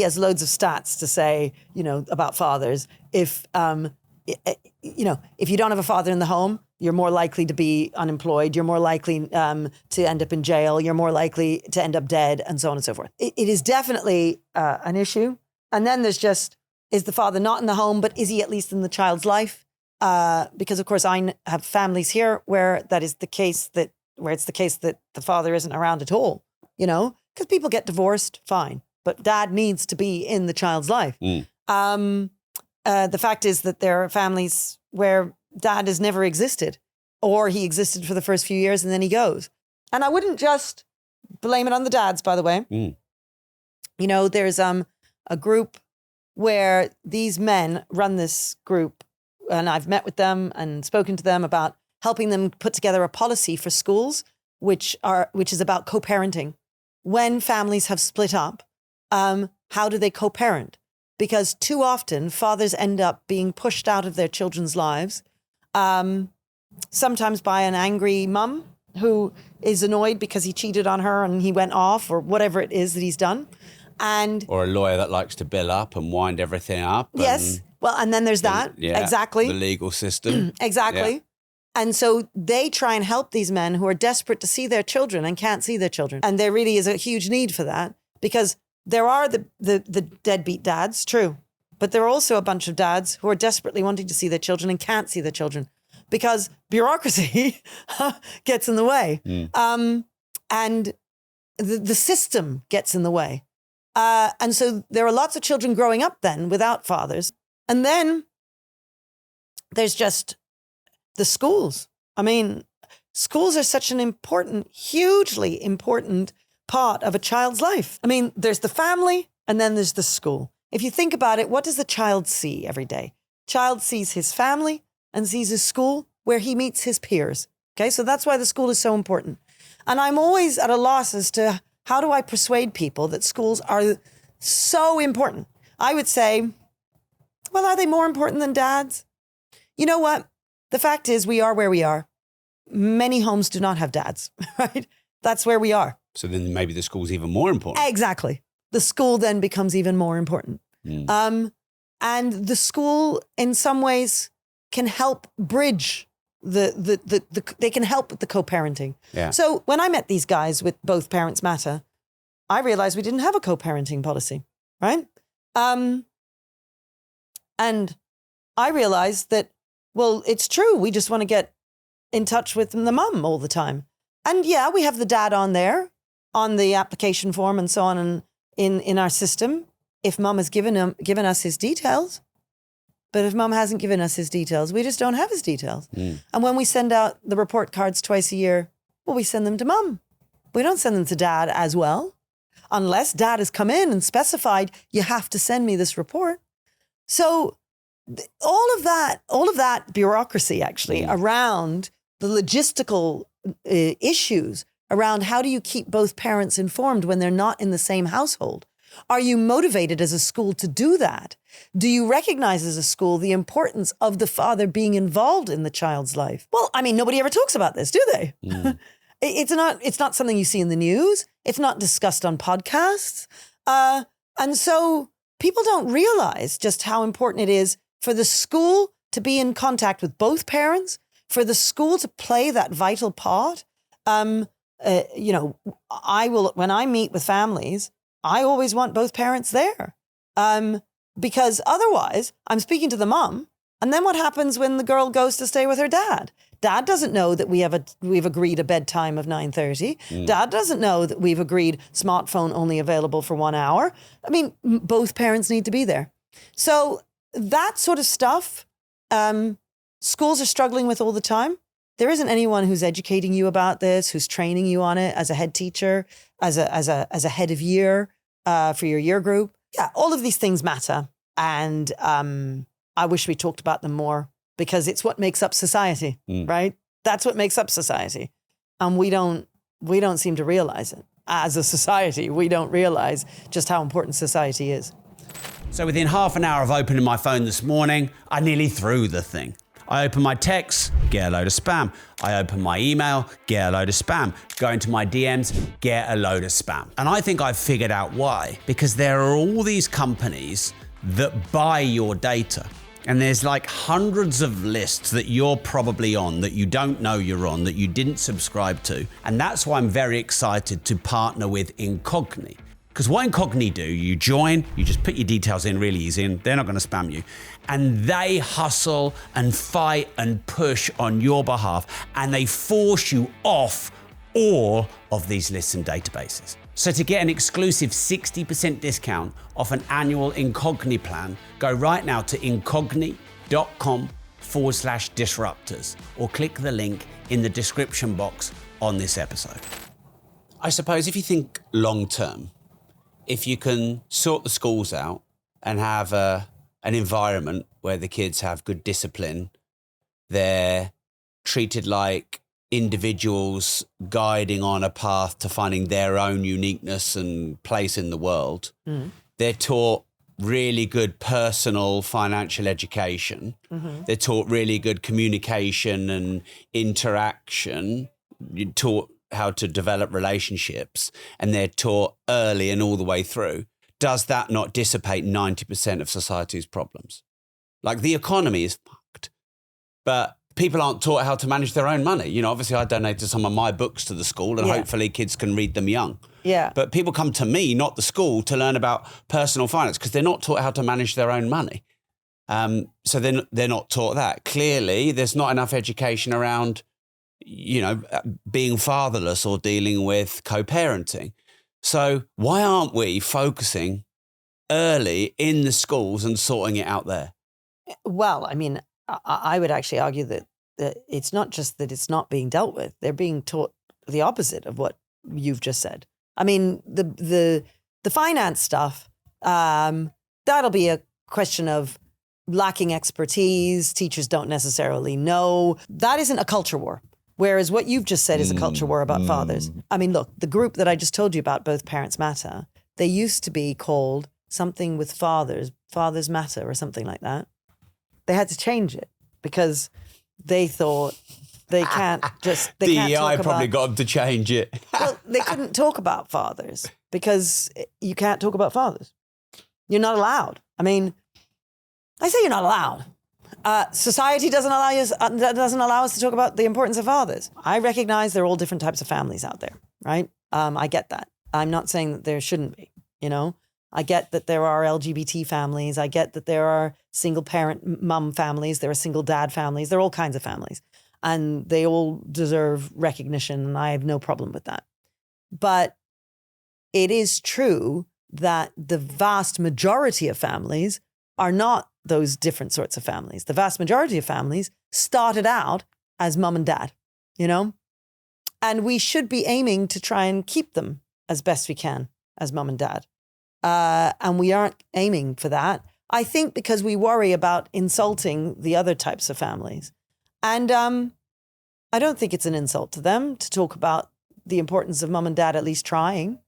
has loads of stats to say, about fathers. If you don't have a father in the home, you're more likely to be unemployed. You're more likely to end up in jail. You're more likely to end up dead, and so on and so forth. It is definitely an issue. And then there's just, is the father not in the home, but is he at least in the child's life? Because of course I have families here where that is the case, where it's the case that the father isn't around at all, because people get divorced, fine, but dad needs to be in the child's life. The fact is that there are families where dad has never existed, or he existed for the first few years and then he goes. And I wouldn't just blame it on the dads, by the way. There's a group where these men run this group, and I've met with them and spoken to them about helping them put together a policy for schools, which is about co-parenting. When families have split up, how do they co-parent? Because too often fathers end up being pushed out of their children's lives, sometimes by an angry mum who is annoyed because he cheated on her and he went off, or whatever it is that he's done. Or a lawyer that likes to bill up and wind everything up. Yes. Well, and then there's that. Exactly. The legal system. Exactly. Yeah. And so they try and help these men who are desperate to see their children and can't see their children. And there really is a huge need for that, because there are the deadbeat dads, true. But there are also a bunch of dads who are desperately wanting to see their children and can't see their children because bureaucracy gets in the way. And the system gets in the way. And so there are lots of children growing up then without fathers. And then there's just the schools. I mean, schools are such an important, hugely important part of a child's life. I mean, there's the family and then there's the school. If you think about it, what does the child see every day? Child sees his family and sees his school where he meets his peers. Okay, so that's why the school is so important. And I'm always at a loss as to how do I persuade people that schools are so important? I would say, well, are they more important than dads? You know what? The fact is we are where we are. Many homes do not have dads, right? That's where we are. So then maybe the school's even more important. Exactly. The school then becomes even more important. And the school in some ways can help bridge they can help with the co-parenting. Yeah. So when I met these guys with Both Parents Matter, I realized we didn't have a co-parenting policy, right? And I realized that, well, it's true. We just want to get in touch with the mum all the time. And yeah, we have the dad on there, on the application form and so on, and in our system, if mum has given us his details. But if mum hasn't given us his details, we just don't have his details. And when we send out the report cards twice a year, well, we send them to mum. We don't send them to dad as well, unless dad has come in and specified, you have to send me this report. So all of that bureaucracy actually around the logistical issues around how do you keep both parents informed when they're not in the same household? Are you motivated as a school to do that? Do you recognize as a school the importance of the father being involved in the child's life? Well, I mean, nobody ever talks about this, do they? It's not something you see in the news. It's not discussed on podcasts. And so people don't realize just how important it is for the school to be in contact with both parents, for the school to play that vital part. when I meet with families, I always want both parents there. Because otherwise I'm speaking to the mom. And then what happens when the girl goes to stay with her dad? Dad doesn't know that we've agreed a bedtime of 9:30. Dad doesn't know that we've agreed smartphone only available for 1 hour. I mean, both parents need to be there. So that sort of stuff, schools are struggling with all the time. There isn't anyone who's educating you about this, who's training you on it as a head teacher, as a head of year for your year group. Yeah, all of these things matter. And I wish we talked about them more, because it's what makes up society, right? That's what makes up society. And we don't seem to realize it. As a society, we don't realize just how important society is. So within half an hour of opening my phone this morning, I nearly threw the thing. I open my texts, get a load of spam. I open my email, get a load of spam. Go into my DMs, get a load of spam. And I think I've figured out why. Because there are all these companies that buy your data. And there's like hundreds of lists that you're probably on, that you don't know you're on, that you didn't subscribe to. And that's why I'm very excited to partner with Incogni. Because what Incogni do, you join, you just put your details in really easy, and they're not going to spam you. And they hustle and fight and push on your behalf, and they force you off all of these lists and databases. So to get an exclusive 60% discount off an annual Incogni plan, go right now to incogni.com/disruptors or click the link in the description box on this episode. I suppose if you think long term, if you can sort the schools out and have an environment where the kids have good discipline, they're treated like individuals guiding on a path to finding their own uniqueness and place in the world. They're taught really good personal financial education. They're taught really good communication and interaction. You're taught how to develop relationships, and they're taught early and all the way through. Does that not dissipate 90% of society's problems? Like, the economy is fucked, but people aren't taught how to manage their own money. You know, obviously I donated some of my books to the school, and hopefully kids can read them young. Yeah. But people come to me, not the school, to learn about personal finance, because they're not taught how to manage their own money. So they're not taught that. Clearly, there's not enough education around, you know, being fatherless or dealing with co-parenting. So why aren't we focusing early in the schools and sorting it out there? Well, I mean, I would actually argue that it's not just that it's not being dealt with. They're being taught the opposite of what you've just said. I mean, the finance stuff, that'll be a question of lacking expertise. Teachers don't necessarily know. That isn't a culture war. Whereas what you've just said is a culture war about fathers. I mean, look, the group that I just told you about, Both Parents Matter, they used to be called something with fathers matter or something like that. They had to change it because they thought they can't just... DEI probably got them to change it. Well, they couldn't talk about fathers because you can't talk about fathers. You're not allowed. I mean, I say you're not allowed. Society doesn't allow us to talk about the importance of fathers. I recognize there are all different types of families out there, right? I get that. I'm not saying that there shouldn't be, you know? I get that there are LGBT families. I get that there are single parent mum families. There are single dad families. There are all kinds of families. And they all deserve recognition, and I have no problem with that. But it is true that the vast majority of families are not those different sorts of families. The vast majority of families started out as mum and dad, you know? And we should be aiming to try and keep them as best we can as mum and dad. And we aren't aiming for that, I think, because we worry about insulting the other types of families. And I don't think it's an insult to them to talk about the importance of mum and dad at least trying.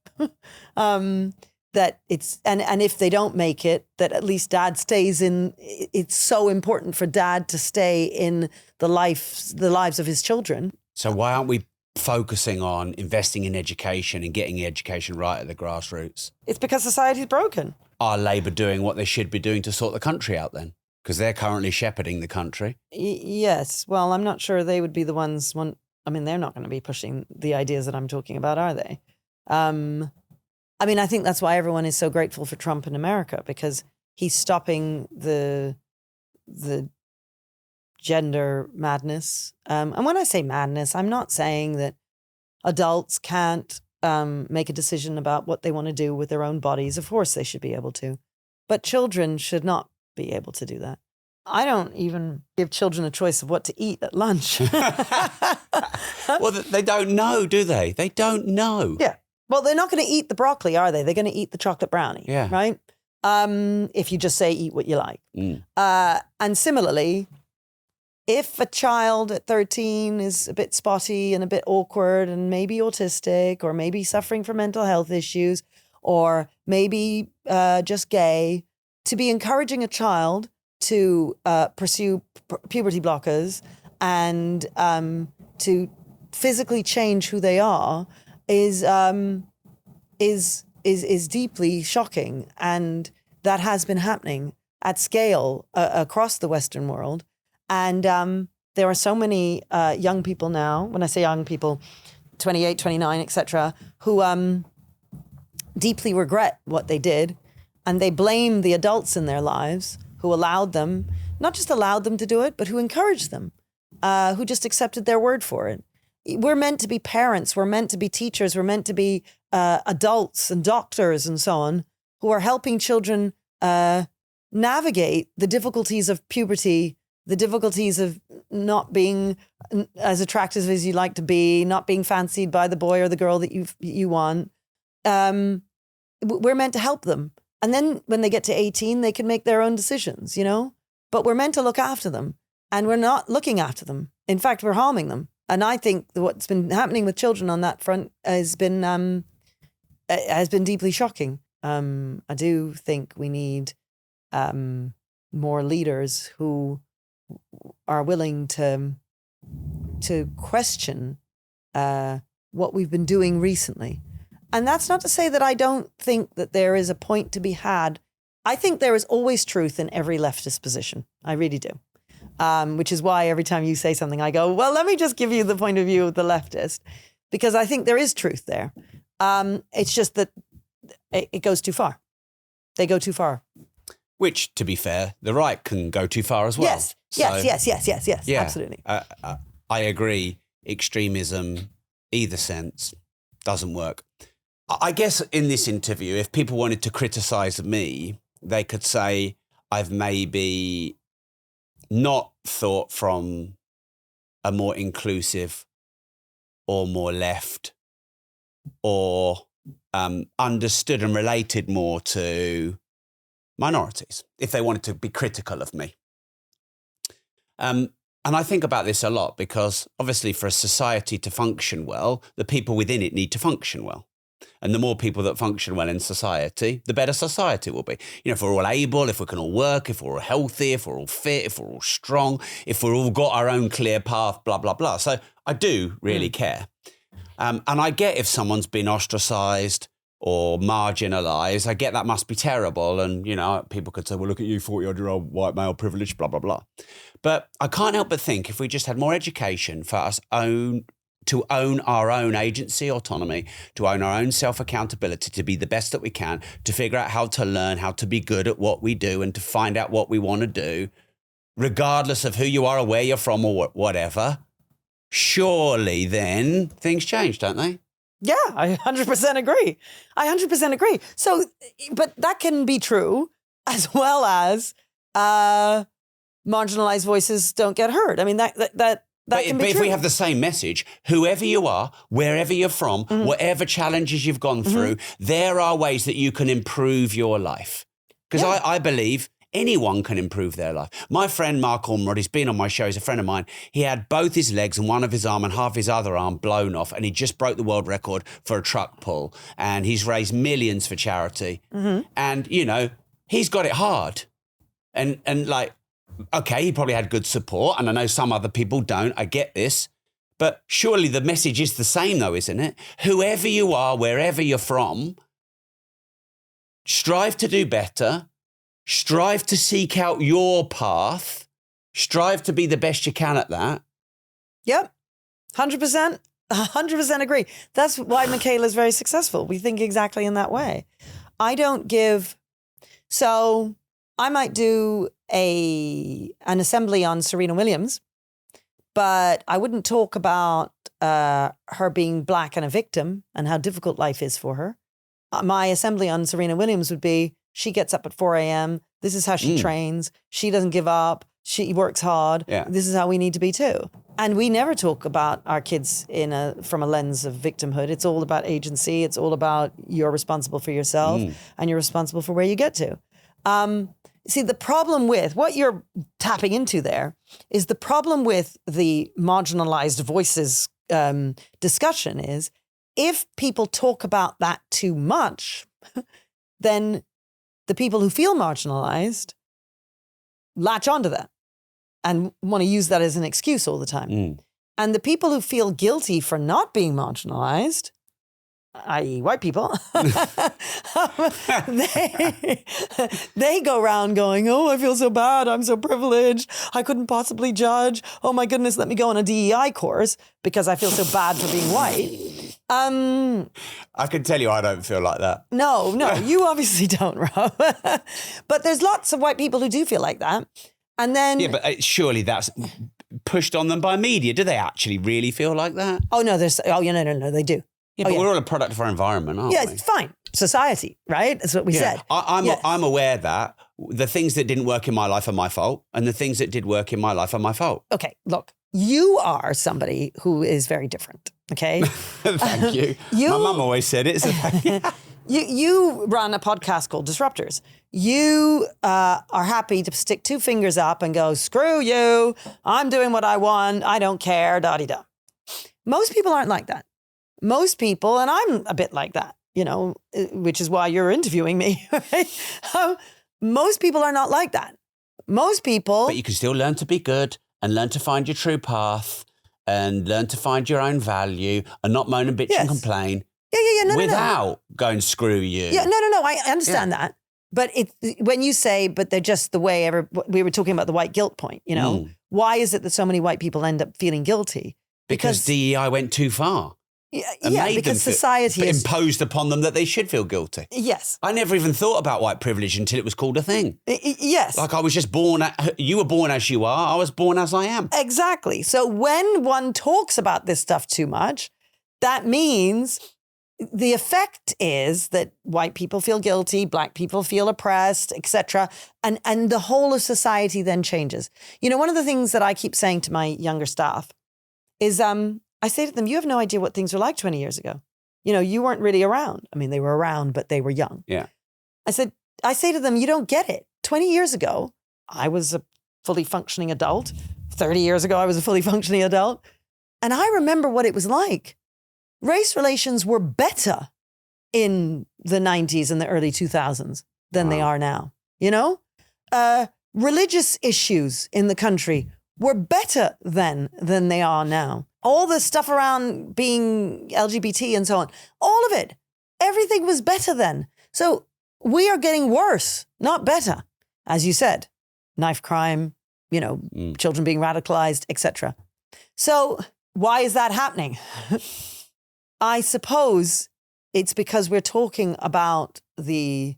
That it's and if they don't make it, that at least dad stays in. It's so important for dad to stay in the lives of his children. So why aren't we focusing on investing in education and getting education right at the grassroots? It's because society's broken. Are Labour doing what they should be doing to sort the country out then? Because they're currently shepherding the country. Yes. Well, I'm not sure they would be the ones I mean, they're not going to be pushing the ideas that I'm talking about, are they? I mean, I think that's why everyone is so grateful for Trump in America, because he's stopping the gender madness. And when I say madness, I'm not saying that adults can't make a decision about what they want to do with their own bodies. Of course, they should be able to. But children should not be able to do that. I don't even give children a choice of what to eat at lunch. Well, they don't know, do they? They don't know. Yeah. Well, they're not going to eat the broccoli, are they? They're going to eat the chocolate brownie, yeah. Right? If you just say, eat what you like. Mm. And similarly, if a child at 13 is a bit spotty and a bit awkward and maybe autistic or maybe suffering from mental health issues or maybe just gay, to be encouraging a child to pursue puberty blockers and to physically change who they are is deeply shocking, and that has been happening at scale across the Western world. And there are so many young people now, when I say young people, 28, 29, etc., who deeply regret what they did, and they blame the adults in their lives who allowed them, not just allowed them to do it, but who encouraged them, who just accepted their word for it. We're meant to be parents, we're meant to be teachers, we're meant to be adults and doctors and so on, who are helping children navigate the difficulties of puberty, the difficulties of not being as attractive as you'd like to be, not being fancied by the boy or the girl that you want. We're meant to help them. And then when they get to 18, they can make their own decisions, But we're meant to look after them. And we're not looking after them. In fact, we're harming them. And I think that what's been happening with children on that front has been deeply shocking. I do think we need more leaders who are willing to question what we've been doing recently. And that's not to say that I don't think that there is a point to be had. I think there is always truth in every leftist position. I really do. Which is why every time you say something, I go, well, let me just give you the point of view of the leftist, because I think there is truth there. It's just that it goes too far. They go too far. Which, to be fair, the right can go too far as well. Yes, yes, yeah, absolutely. I agree. Extremism, either sense, doesn't work. I guess in this interview, if people wanted to criticize me, they could say I've maybe not thought from a more inclusive or more left, or understood and related more to minorities, if they wanted to be critical of me. And I think about this a lot, because obviously for a society to function well, the people within it need to function well. And the more people that function well in society, the better society will be. If we're all able, if we can all work, if we're all healthy, if we're all fit, if we're all strong, if we're all got our own clear path, blah, blah, blah. So I do really care. And I get if someone's been ostracized or marginalized, I get that must be terrible. And, people could say, well, look at you, 40-odd-year-old white male privilege, blah, blah, blah. But I can't help but think if we just had more education for us to own our own agency, autonomy, to own our own self-accountability, to be the best that we can, to figure out how to learn, how to be good at what we do, and to find out what we want to do, regardless of who you are or where you're from or whatever, surely then things change, don't they? Yeah, I 100% agree. I 100% agree. So, but that can be true as well as marginalized voices don't get heard. I mean, that But can be if true. we have the same message, whoever you are, wherever you're from, whatever challenges you've gone through, there are ways that you can improve your life. Because I believe anyone can improve their life. My friend Mark Ormrod, he's been on my show, he's a friend of mine. He had both his legs and one of his arm and half his other arm blown off, and he just broke the world record for a truck pull. And he's raised millions for charity. And, he's got it hard. And like, okay, he probably had good support, and I know some other people don't. I get this. But surely the message is the same, though, isn't it? Whoever you are, wherever you're from, strive to do better, strive to seek out your path, strive to be the best you can at that. Yep. 100%. 100% agree. That's why Michaela's very successful. We think exactly in that way. So I might do an assembly on Serena Williams, but I wouldn't talk about her being black and a victim and how difficult life is for her. My assembly on Serena Williams would be, she gets up at 4 a.m. This is how she trains. She doesn't give up. She works hard. Yeah. This is how we need to be too. And we never talk about our kids from a lens of victimhood. It's all about agency. It's all about you're responsible for yourself and you're responsible for where you get to. See, the problem with what you're tapping into there is the problem with the marginalized voices discussion is if people talk about that too much, then the people who feel marginalized latch onto that and want to use that as an excuse all the time. And the people who feel guilty for not being marginalized, i.e. white people, they go around going, oh, I feel so bad. I'm so privileged. I couldn't possibly judge. Oh my goodness, let me go on a DEI course because I feel so bad for being white. I can tell you I don't feel like that. No, you obviously don't, Rob. But there's lots of white people who do feel like that. And then... Yeah, but surely that's pushed on them by media. Do they actually really feel like that? Oh, no, no, they do. Yeah, but we're all a product of our environment, aren't we? Yeah, it's fine. Society, right? That's what we said. I'm aware that the things that didn't work in my life are my fault and the things that did work in my life are my fault. Okay, look, you are somebody who is very different, okay? Thank you. My mum always said it. So you run a podcast called Disruptors. You are happy to stick two fingers up and go, screw you, I'm doing what I want, I don't care, da-di-da. Most people aren't like that. Most people, and I'm a bit like that, which is why you're interviewing me, right? Most people are not like that. Most people... But you can still learn to be good and learn to find your true path and learn to find your own value and not moan and bitch and complain. Yeah, without going screw you. Yeah, no, I understand that. But when you say, but they're just the way we were talking about the white guilt point, why is it that so many white people end up feeling guilty? Because DEI went too far. Yeah, because society has imposed upon them that they should feel guilty. Yes. I never even thought about white privilege until it was called a thing. Yes. Like I was just you were born as you are, I was born as I am. Exactly. So when one talks about this stuff too much, that means the effect is that white people feel guilty, black people feel oppressed, etc. And the whole of society then changes. One of the things that I keep saying to my younger staff is I say to them, you have no idea what things were like 20 years ago. You weren't really around. I mean, they were around, but they were young. Yeah. I say to them, you don't get it. 20 years ago, I was a fully functioning adult. 30 years ago, I was a fully functioning adult. And I remember what it was like. Race relations were better in the 90s and the early 2000s than they are now. Religious issues in the country were better then than they are now. All the stuff around being LGBT and so on, all of it, everything was better then. So we are getting worse, not better. As you said, knife crime, children being radicalized, etc. So why is that happening? I suppose it's because we're talking about the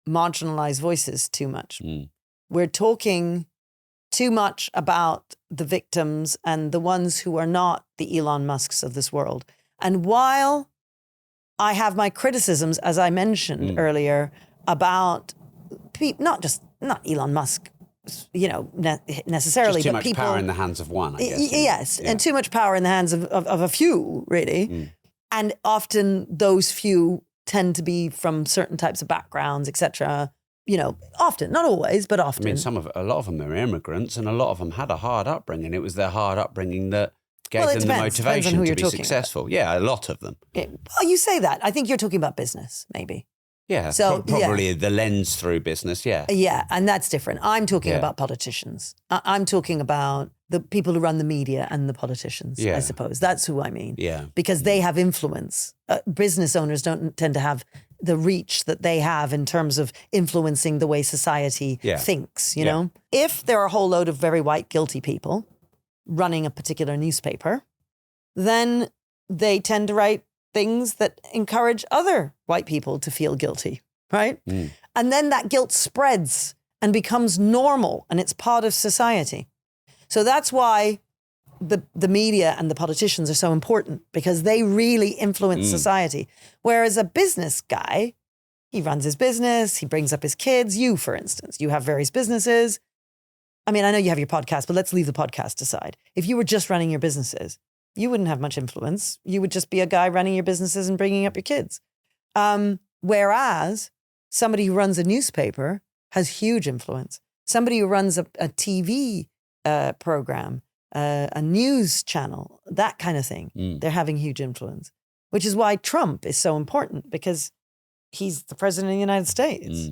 marginalized voices too much. We're talking too much about the victims and the ones who are not the Elon Musks of this world. And while I have my criticisms, as I mentioned earlier, about not Elon Musk, necessarily, just too but much people, power in the hands of one, I guess. Yes, and too much power in the hands of a few, really. And often those few tend to be from certain types of backgrounds, etc. Often, not always, but often. I mean, a lot of them are immigrants, and a lot of them had a hard upbringing. It was their hard upbringing that gave them the motivation to be successful. About. Yeah, a lot of them. Well, you say that. I think you're talking about business, maybe. Yeah, so probably the lens through business, yeah. Yeah, and that's different. I'm talking about politicians. I'm talking about the people who run the media and the politicians, I suppose. That's who I mean. Yeah. Because they have influence. Business owners don't tend to have the reach that they have in terms of influencing the way society thinks, know? If there are a whole load of very white, guilty people running a particular newspaper, then they tend to write things that encourage other white people to feel guilty, right? And then that guilt spreads and becomes normal, and it's part of society. So that's why the media and the politicians are so important, because they really influence society. Whereas a business guy, he runs his business, he brings up his kids. You, for instance, you have various businesses. I mean, I know you have your podcast, but let's leave the podcast aside. If you were just running your businesses, you wouldn't have much influence. You would just be a guy running your businesses and bringing up your kids. Whereas somebody who runs a newspaper has huge influence. Somebody who runs a TV program, a news channel, that kind of thing, they're having huge influence, which is why Trump is so important, because he's the president of the United States.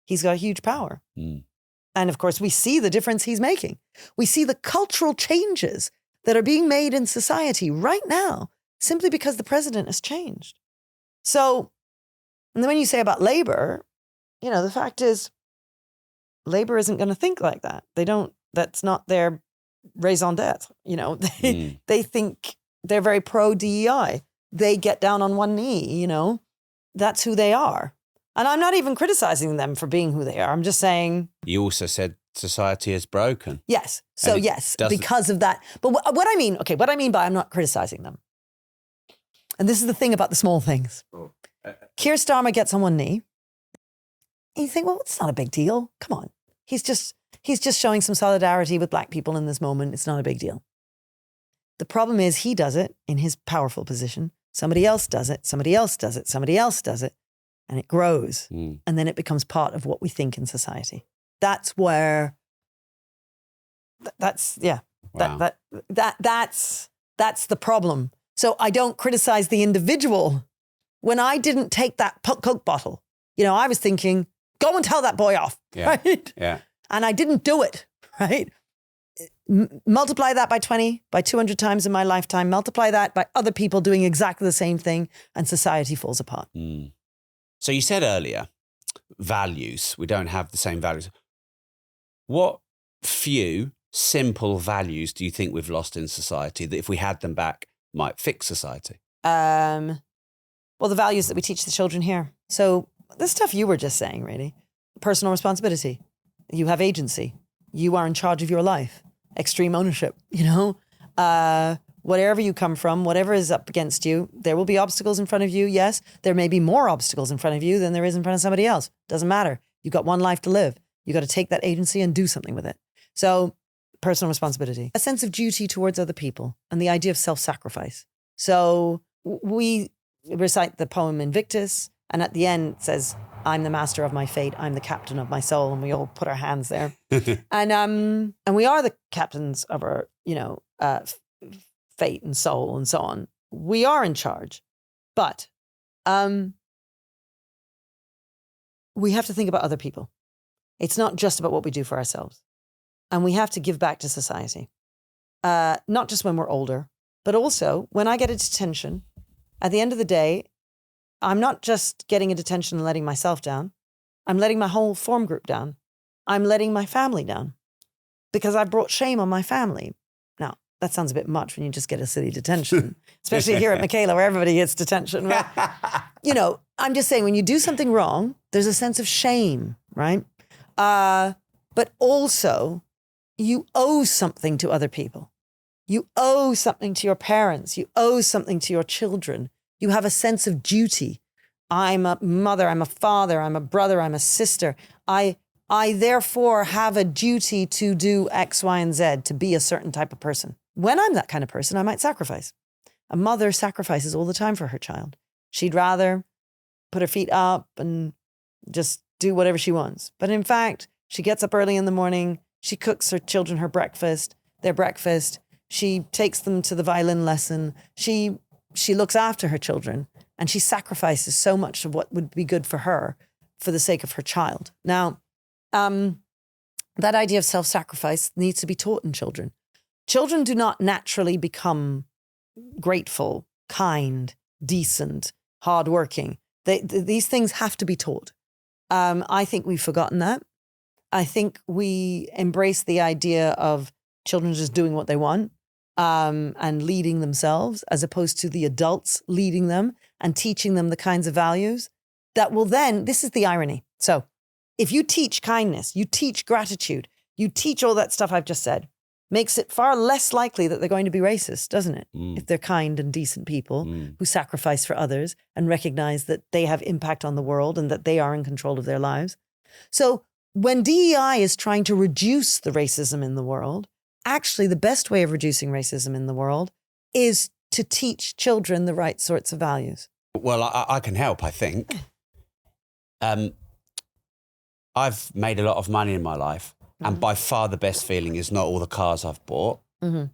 He's got huge power. And of course, we see the difference he's making. We see the cultural changes that are being made in society right now simply because the president has changed. So, and then when you say about labor, you know, the fact is labor isn't going to think like that. They don't, that's not their raison d'etre. You know, they think they're very pro DEI. They get down on one knee, you know, that's who they are. And I'm not even criticizing them for being who they are. I'm just saying. You also said society is broken. Yes. So yes, because of that. But what I mean by I'm not criticizing them. And this is the thing about the small things. Keir Starmer gets on one knee. And you think, well, it's not a big deal. Come on. He's just showing some solidarity with black people in this moment. It's not a big deal. The problem is he does it in his powerful position. Somebody else does it. Somebody else does it. Somebody else does it. And it grows. And then it becomes part of what we think in society. That's where, that's the problem. So I don't criticize the individual. When I didn't take that Coke bottle, you know, I was thinking, go and tell that boy off, right? Yeah. And I didn't do it, right? Multiply that by 20, by 200 times in my lifetime, multiply that by other people doing exactly the same thing, and society falls apart. So you said earlier, values, we don't have the same values. What few simple values do you think we've lost in society that if we had them back might fix society? Well, the values that we teach the children here. So the stuff you were just saying, really. Personal responsibility. You have agency. You are in charge of your life. Extreme ownership, you know? Whatever you come from, whatever is up against you, there will be obstacles in front of you. Yes, there may be more obstacles in front of you than there is in front of somebody else. Doesn't matter. You've got one life to live. You got to take that agency and do something with it. So personal responsibility, a sense of duty towards other people, and the idea of self-sacrifice. So we recite the poem Invictus, and at the end it says, I'm the master of my fate. I'm the captain of my soul. And we all put our hands there. And we are the captains of our, you know, fate and soul and so on. We are in charge, but we have to think about other people. It's not just about what we do for ourselves. And we have to give back to society. Not just when we're older, but also when I get a detention, at the end of the day, I'm not just getting a detention and letting myself down. I'm letting my whole form group down. I'm letting my family down because I've brought shame on my family. Now, that sounds a bit much when you just get a silly detention, especially here at Michaela where everybody gets detention. Right? You know, I'm just saying when you do something wrong, there's a sense of shame, right? But also you owe something to other people. You owe something to your parents. You owe something to your children. You have a sense of duty. I'm a mother, I'm a father, I'm a brother, I'm a sister. I therefore have a duty to do X, Y, and Z, to be a certain type of person. When I'm that kind of person, I might sacrifice. A mother sacrifices all the time for her child. She'd rather put her feet up and just do whatever she wants. But in fact, she gets up early in the morning, she cooks her children their breakfast, she takes them to the violin lesson, she looks after her children, and she sacrifices so much of what would be good for her for the sake of her child. Now, that idea of self-sacrifice needs to be taught in children. Children do not naturally become grateful, kind, decent, hardworking. These things have to be taught. I think we've forgotten that. I think we embrace the idea of children just doing what they want. and leading themselves, as opposed to the adults leading them and teaching them the kinds of values that will then, this is the irony. So if you teach kindness, you teach gratitude, you teach all that stuff I've just said, makes it far less likely that they're going to be racist, doesn't it? If they're kind and decent people who sacrifice for others and recognize that they have impact on the world and that they are in control of their lives. So when DEI is trying to reduce the racism in the world, actually the best way of reducing racism in the world is to teach children the right sorts of values. Well, I can help, I think. I've made a lot of money in my life. And by far the best feeling is not all the cars I've bought.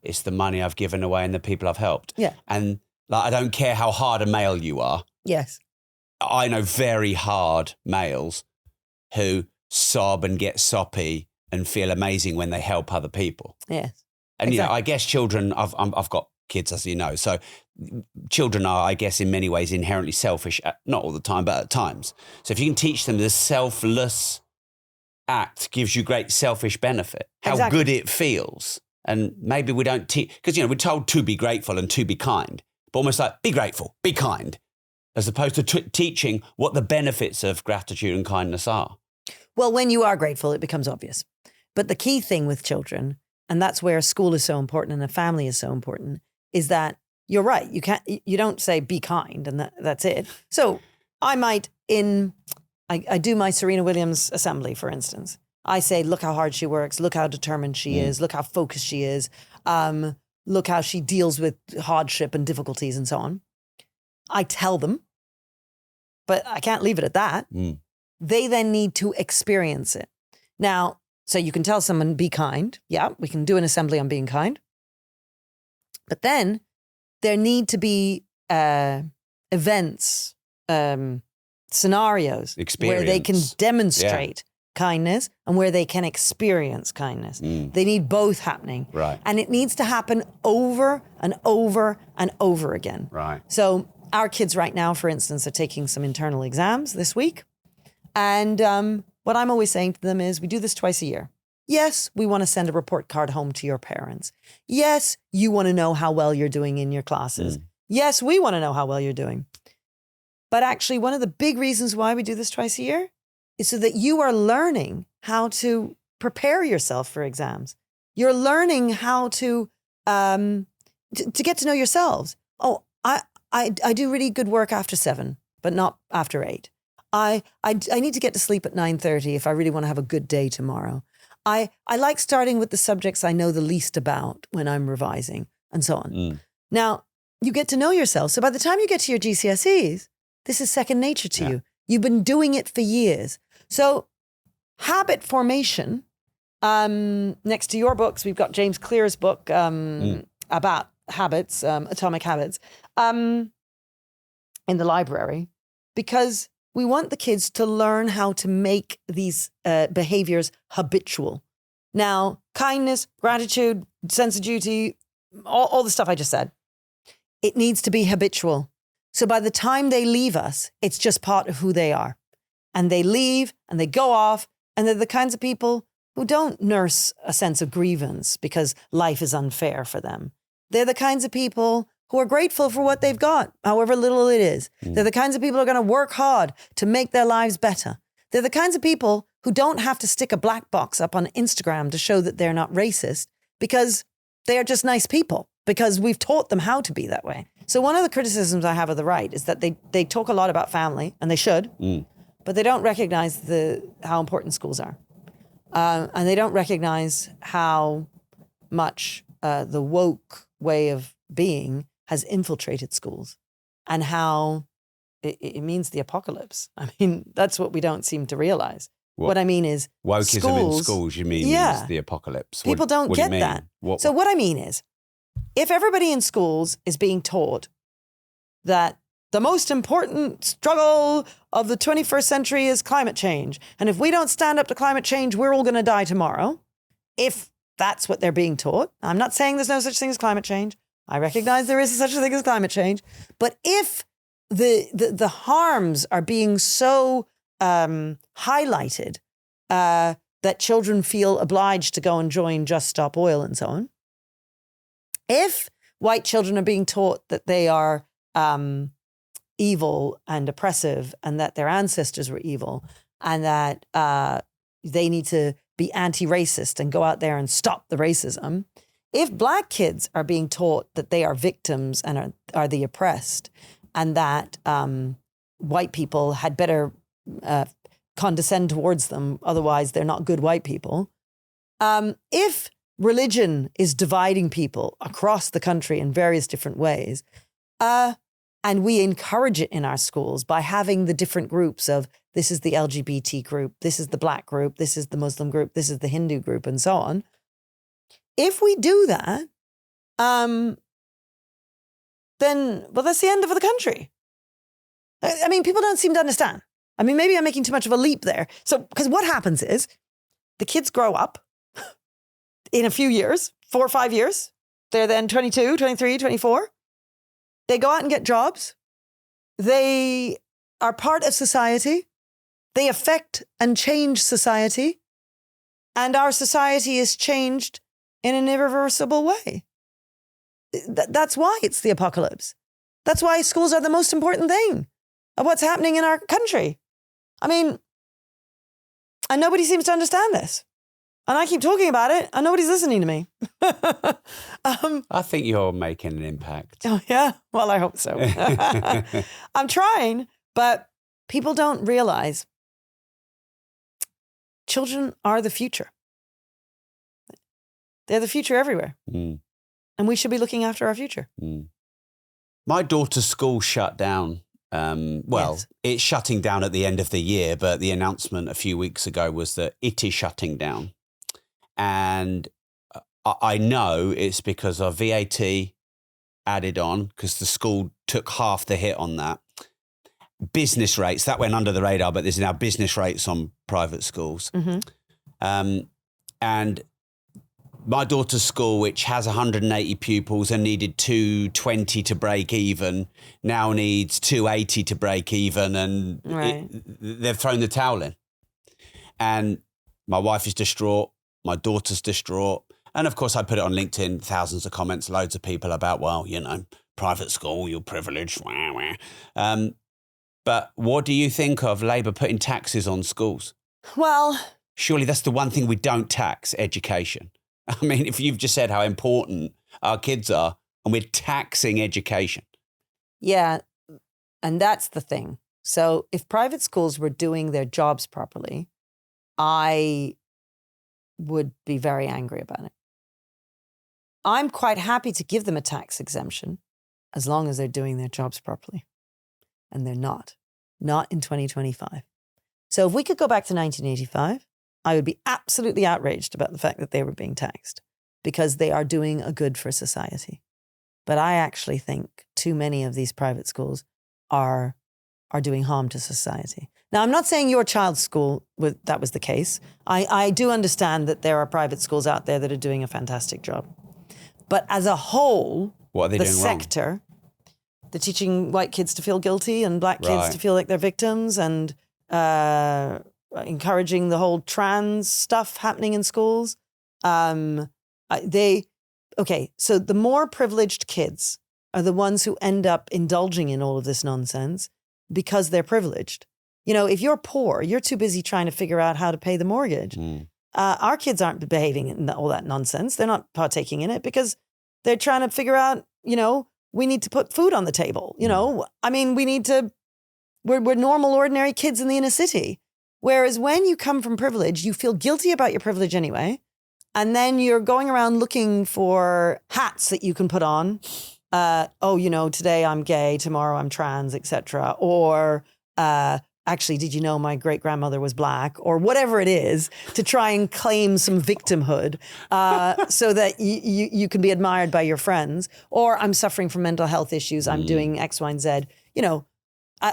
It's the money I've given away and the people I've helped. Yeah. And I don't care how hard a male you are. Yes. I know very hard males who sob and get soppy and feel amazing when they help other people. Yes. And, exactly. I guess children, I've got kids, as you know. So children are, I guess, in many ways inherently selfish, not all the time, but at times. So if you can teach them the selfless act gives you great selfish benefit, how good it feels. And maybe we don't teach, because, we're told to be grateful and to be kind, but almost like be grateful, be kind, as opposed to teaching what the benefits of gratitude and kindness are. Well, when you are grateful, it becomes obvious. But the key thing with children, and that's where school is so important and a family is so important, is that you're right. You don't say be kind and that's it. So I might I do my Serena Williams assembly, for instance. I say, look how hard she works. Look how determined she is. Look how focused she is. Look how she deals with hardship and difficulties and so on. I tell them, but I can't leave it at that. They then need to experience it. Now, so you can tell someone, be kind. Yeah, we can do an assembly on being kind. But then there need to be events, scenarios where they can demonstrate kindness and where they can experience kindness. They need both happening. Right. And it needs to happen over and over and over again. Right. So our kids right now, for instance, are taking some internal exams this week. And what I'm always saying to them is, we do this twice a year. Yes, we want to send a report card home to your parents. Yes, you want to know how well you're doing in your classes. Yes, we want to know how well you're doing. But actually, one of the big reasons why we do this twice a year is so that you are learning how to prepare yourself for exams. You're learning how to get to know yourselves. Oh, I do really good work after 7, but not after 8. I need to get to sleep at 9:30 if I really want to have a good day tomorrow. I like starting with the subjects I know the least about when I'm revising and so on. Now, you get to know yourself. So by the time you get to your GCSEs, this is second nature to you. You've been doing it for years. So habit formation, next to your books, we've got James Clear's book about habits, Atomic Habits, in the library, because we want the kids to learn how to make these behaviors habitual. Now, kindness, gratitude, sense of duty, all the stuff I just said, it needs to be habitual. So by the time they leave us, it's just part of who they are. And they leave and they go off, and they're the kinds of people who don't nurse a sense of grievance because life is unfair for them. They're the kinds of people who are grateful for what they've got, however little it is. They're the kinds of people who are going to work hard to make their lives better. They're the kinds of people who don't have to stick a black box up on Instagram to show that they're not racist, because they are just nice people, because we've taught them how to be that way. So one of the criticisms I have of the right is that they talk a lot about family, and they should, but they don't recognize how important schools are. And they don't recognize how much the woke way of being has infiltrated schools, and how it means the apocalypse. I mean, that's what we don't seem to realize. What I mean is wokeism in schools, you mean, is the apocalypse. People don't get that. So what I mean is, if everybody in schools is being taught that the most important struggle of the 21st century is climate change, and if we don't stand up to climate change, we're all going to die tomorrow, if that's what they're being taught. I'm not saying there's no such thing as climate change. I recognize there is such a thing as climate change. But if the harms are being so highlighted that children feel obliged to go and join Just Stop Oil and so on, If white children are being taught that they are evil and oppressive and that their ancestors were evil and that they need to be anti-racist and go out there and stop the racism, if Black kids are being taught that they are victims and are the oppressed and that white people had better condescend towards them, otherwise they're not good white people, if religion is dividing people across the country in various different ways, and we encourage it in our schools by having the different groups of this is the LGBT group, this is the Black group, this is the Muslim group, this is the Hindu group, and so on. If we do that, then, well, that's the end of the country. I mean, people don't seem to understand. I mean, maybe I'm making too much of a leap there. So, because what happens is the kids grow up in a few years, 4 or 5 years. They're then 22, 23, 24. They go out and get jobs. They are part of society. They affect and change society. And our society is changed in an irreversible way. That's why it's the apocalypse. That's why schools are the most important thing of what's happening in our country. I mean, and nobody seems to understand this. And I keep talking about it and nobody's listening to me. I think you're making an impact. Oh, yeah? Well, I hope so. I'm trying, but people don't realize children are the future. They're the future everywhere. Mm. And we should be looking after our future. Mm. My daughter's school shut down. Yes. It's shutting down at the end of the year, but the announcement a few weeks ago was that it is shutting down. And I know it's because of VAT added on, because the school took half the hit on that. Business rates, that went under the radar, but there's now business rates on private schools. Mm-hmm. And my daughter's school, which has 180 pupils and needed 220 to break even, now needs 280 to break even, and right. They've thrown the towel in. And my wife is distraught. My daughter's distraught. And of course, I put it on LinkedIn, thousands of comments, loads of people about, well, you know, private school, you're privileged. Wah, wah. But what do you think of Labour putting taxes on schools? Well, surely that's the one thing we don't tax, education. I mean, if you've just said how important our kids are and we're taxing education. Yeah, and that's the thing. So if private schools were doing their jobs properly, I would be very angry about it. I'm quite happy to give them a tax exemption as long as they're doing their jobs properly. And they're not in 2025. So if we could go back to 1985, I would be absolutely outraged about the fact that they were being taxed because they are doing a good for society. But I actually think too many of these private schools are doing harm to society. Now, I'm not saying your child's school, that was the case. I do understand that there are private schools out there that are doing a fantastic job. But as a whole, what are they doing sector, wrong? They're teaching white kids to feel guilty and Black kids to feel like they're victims, and encouraging the whole trans stuff happening in schools. So the more privileged kids are the ones who end up indulging in all of this nonsense because they're privileged. You know, if you're poor, you're too busy trying to figure out how to pay the mortgage. Mm. Our kids aren't behaving in all that nonsense. They're not partaking in it because they're trying to figure out, you know, we need to put food on the table. You know, I mean, we're normal, ordinary kids in the inner city. Whereas when you come from privilege, you feel guilty about your privilege anyway. And then you're going around looking for hats that you can put on. Today I'm gay, tomorrow I'm trans, etc. Or actually, did you know my great-grandmother was Black? Or whatever it is, to try and claim some victimhood so that you can be admired by your friends. Or I'm suffering from mental health issues, I'm doing X, Y, and Z. You know,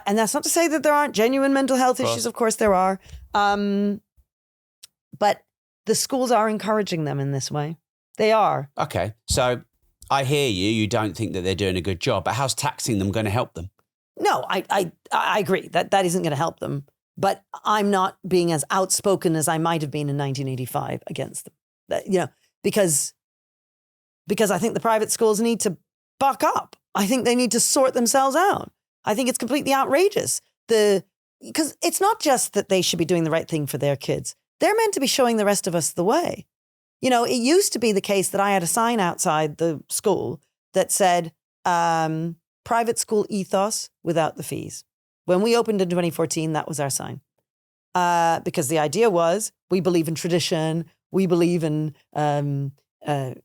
and that's not to say that there aren't genuine mental health issues. Of course there are. But the schools are encouraging them in this way. They are. Okay, so I hear you. You don't think that they're doing a good job, but how's taxing them going to help them? No, I agree that isn't going to help them. But I'm not being as outspoken as I might have been in 1985 against them. Because because I think the private schools need to buck up. I think they need to sort themselves out. I think it's completely outrageous. Because it's not just that they should be doing the right thing for their kids. They're meant to be showing the rest of us the way. You know, it used to be the case that I had a sign outside the school that said, private school ethos without the fees. When we opened in 2014, that was our sign. Because the idea was, we believe in tradition, we believe in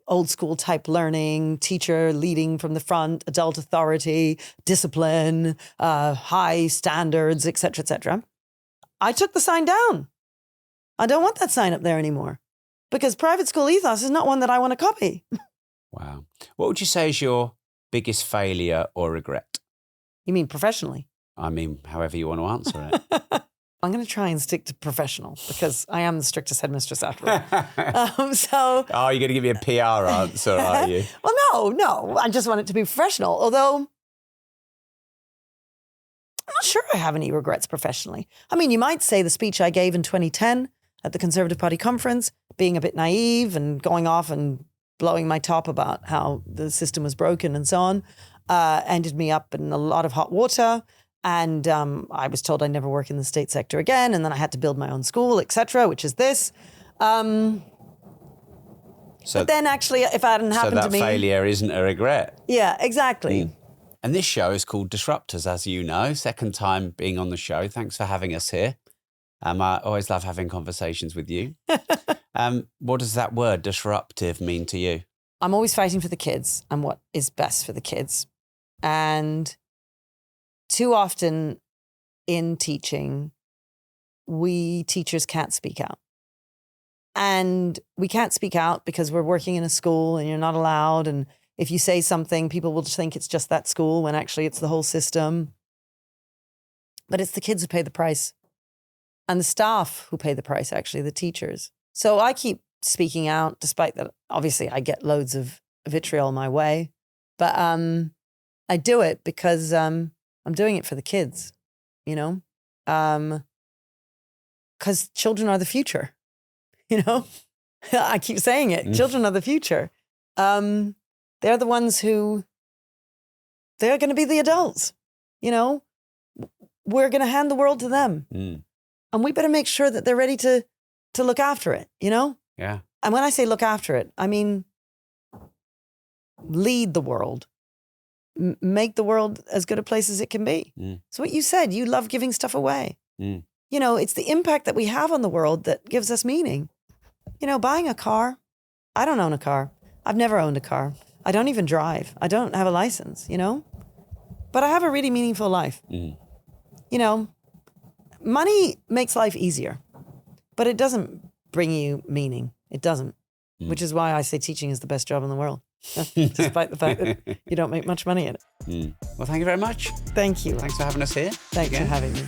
old school type learning, teacher leading from the front, adult authority, discipline, high standards, et cetera, et cetera. I took the sign down. I don't want that sign up there anymore because private school ethos is not one that I want to copy. Wow. What would you say is your biggest failure or regret? You mean professionally? I mean, however you want to answer it. I'm going to try and stick to professional because I am the strictest headmistress after all. Oh, you're going to give me a PR answer, are you? Well, no. I just want it to be professional. Although, I'm not sure I have any regrets professionally. I mean, you might say the speech I gave in 2010 at the Conservative Party conference, being a bit naive and going off and blowing my top about how the system was broken and so on, ended me up in a lot of hot water. And I was told I'd never work in the state sector again. And then I had to build my own school, et cetera, which is this. But then actually, if it hadn't happened to me... So that failure isn't a regret. Yeah, exactly. Mm. And this show is called Disruptors, as you know. Second time being on the show. Thanks for having us here. I always love having conversations with you. What does that word, disruptive, mean to you? I'm always fighting for the kids and what is best for the kids. And too often in teaching, we teachers can't speak out. And we can't speak out because we're working in a school and you're not allowed. And if you say something, people will think it's just that school when actually it's the whole system. But it's the kids who pay the price. And the staff who pay the price, actually, the teachers. So I keep speaking out, despite that, obviously, I get loads of vitriol my way. But I do it because I'm doing it for the kids, you know? Because children are the future, you know? I keep saying it. Children are the future. They're the ones who, they're going to be the adults, you know? We're going to hand the world to them. And we better make sure that they're ready to look after it, you know? Yeah. And when I say look after it, I mean lead the world. Make the world as good a place as it can be. So what you said, you love giving stuff away. You know, it's the impact that we have on the world that gives us meaning. You know, buying a car. I don't own a car. I've never owned a car. I don't even drive. I don't have a license, you know? But I have a really meaningful life. You know, money makes life easier, but it doesn't bring you meaning. It doesn't, which is why I say teaching is the best job in the world, despite the fact that you don't make much money in it. Well, thank you very much. Thank you. Thanks for having us here. Thanks for having me.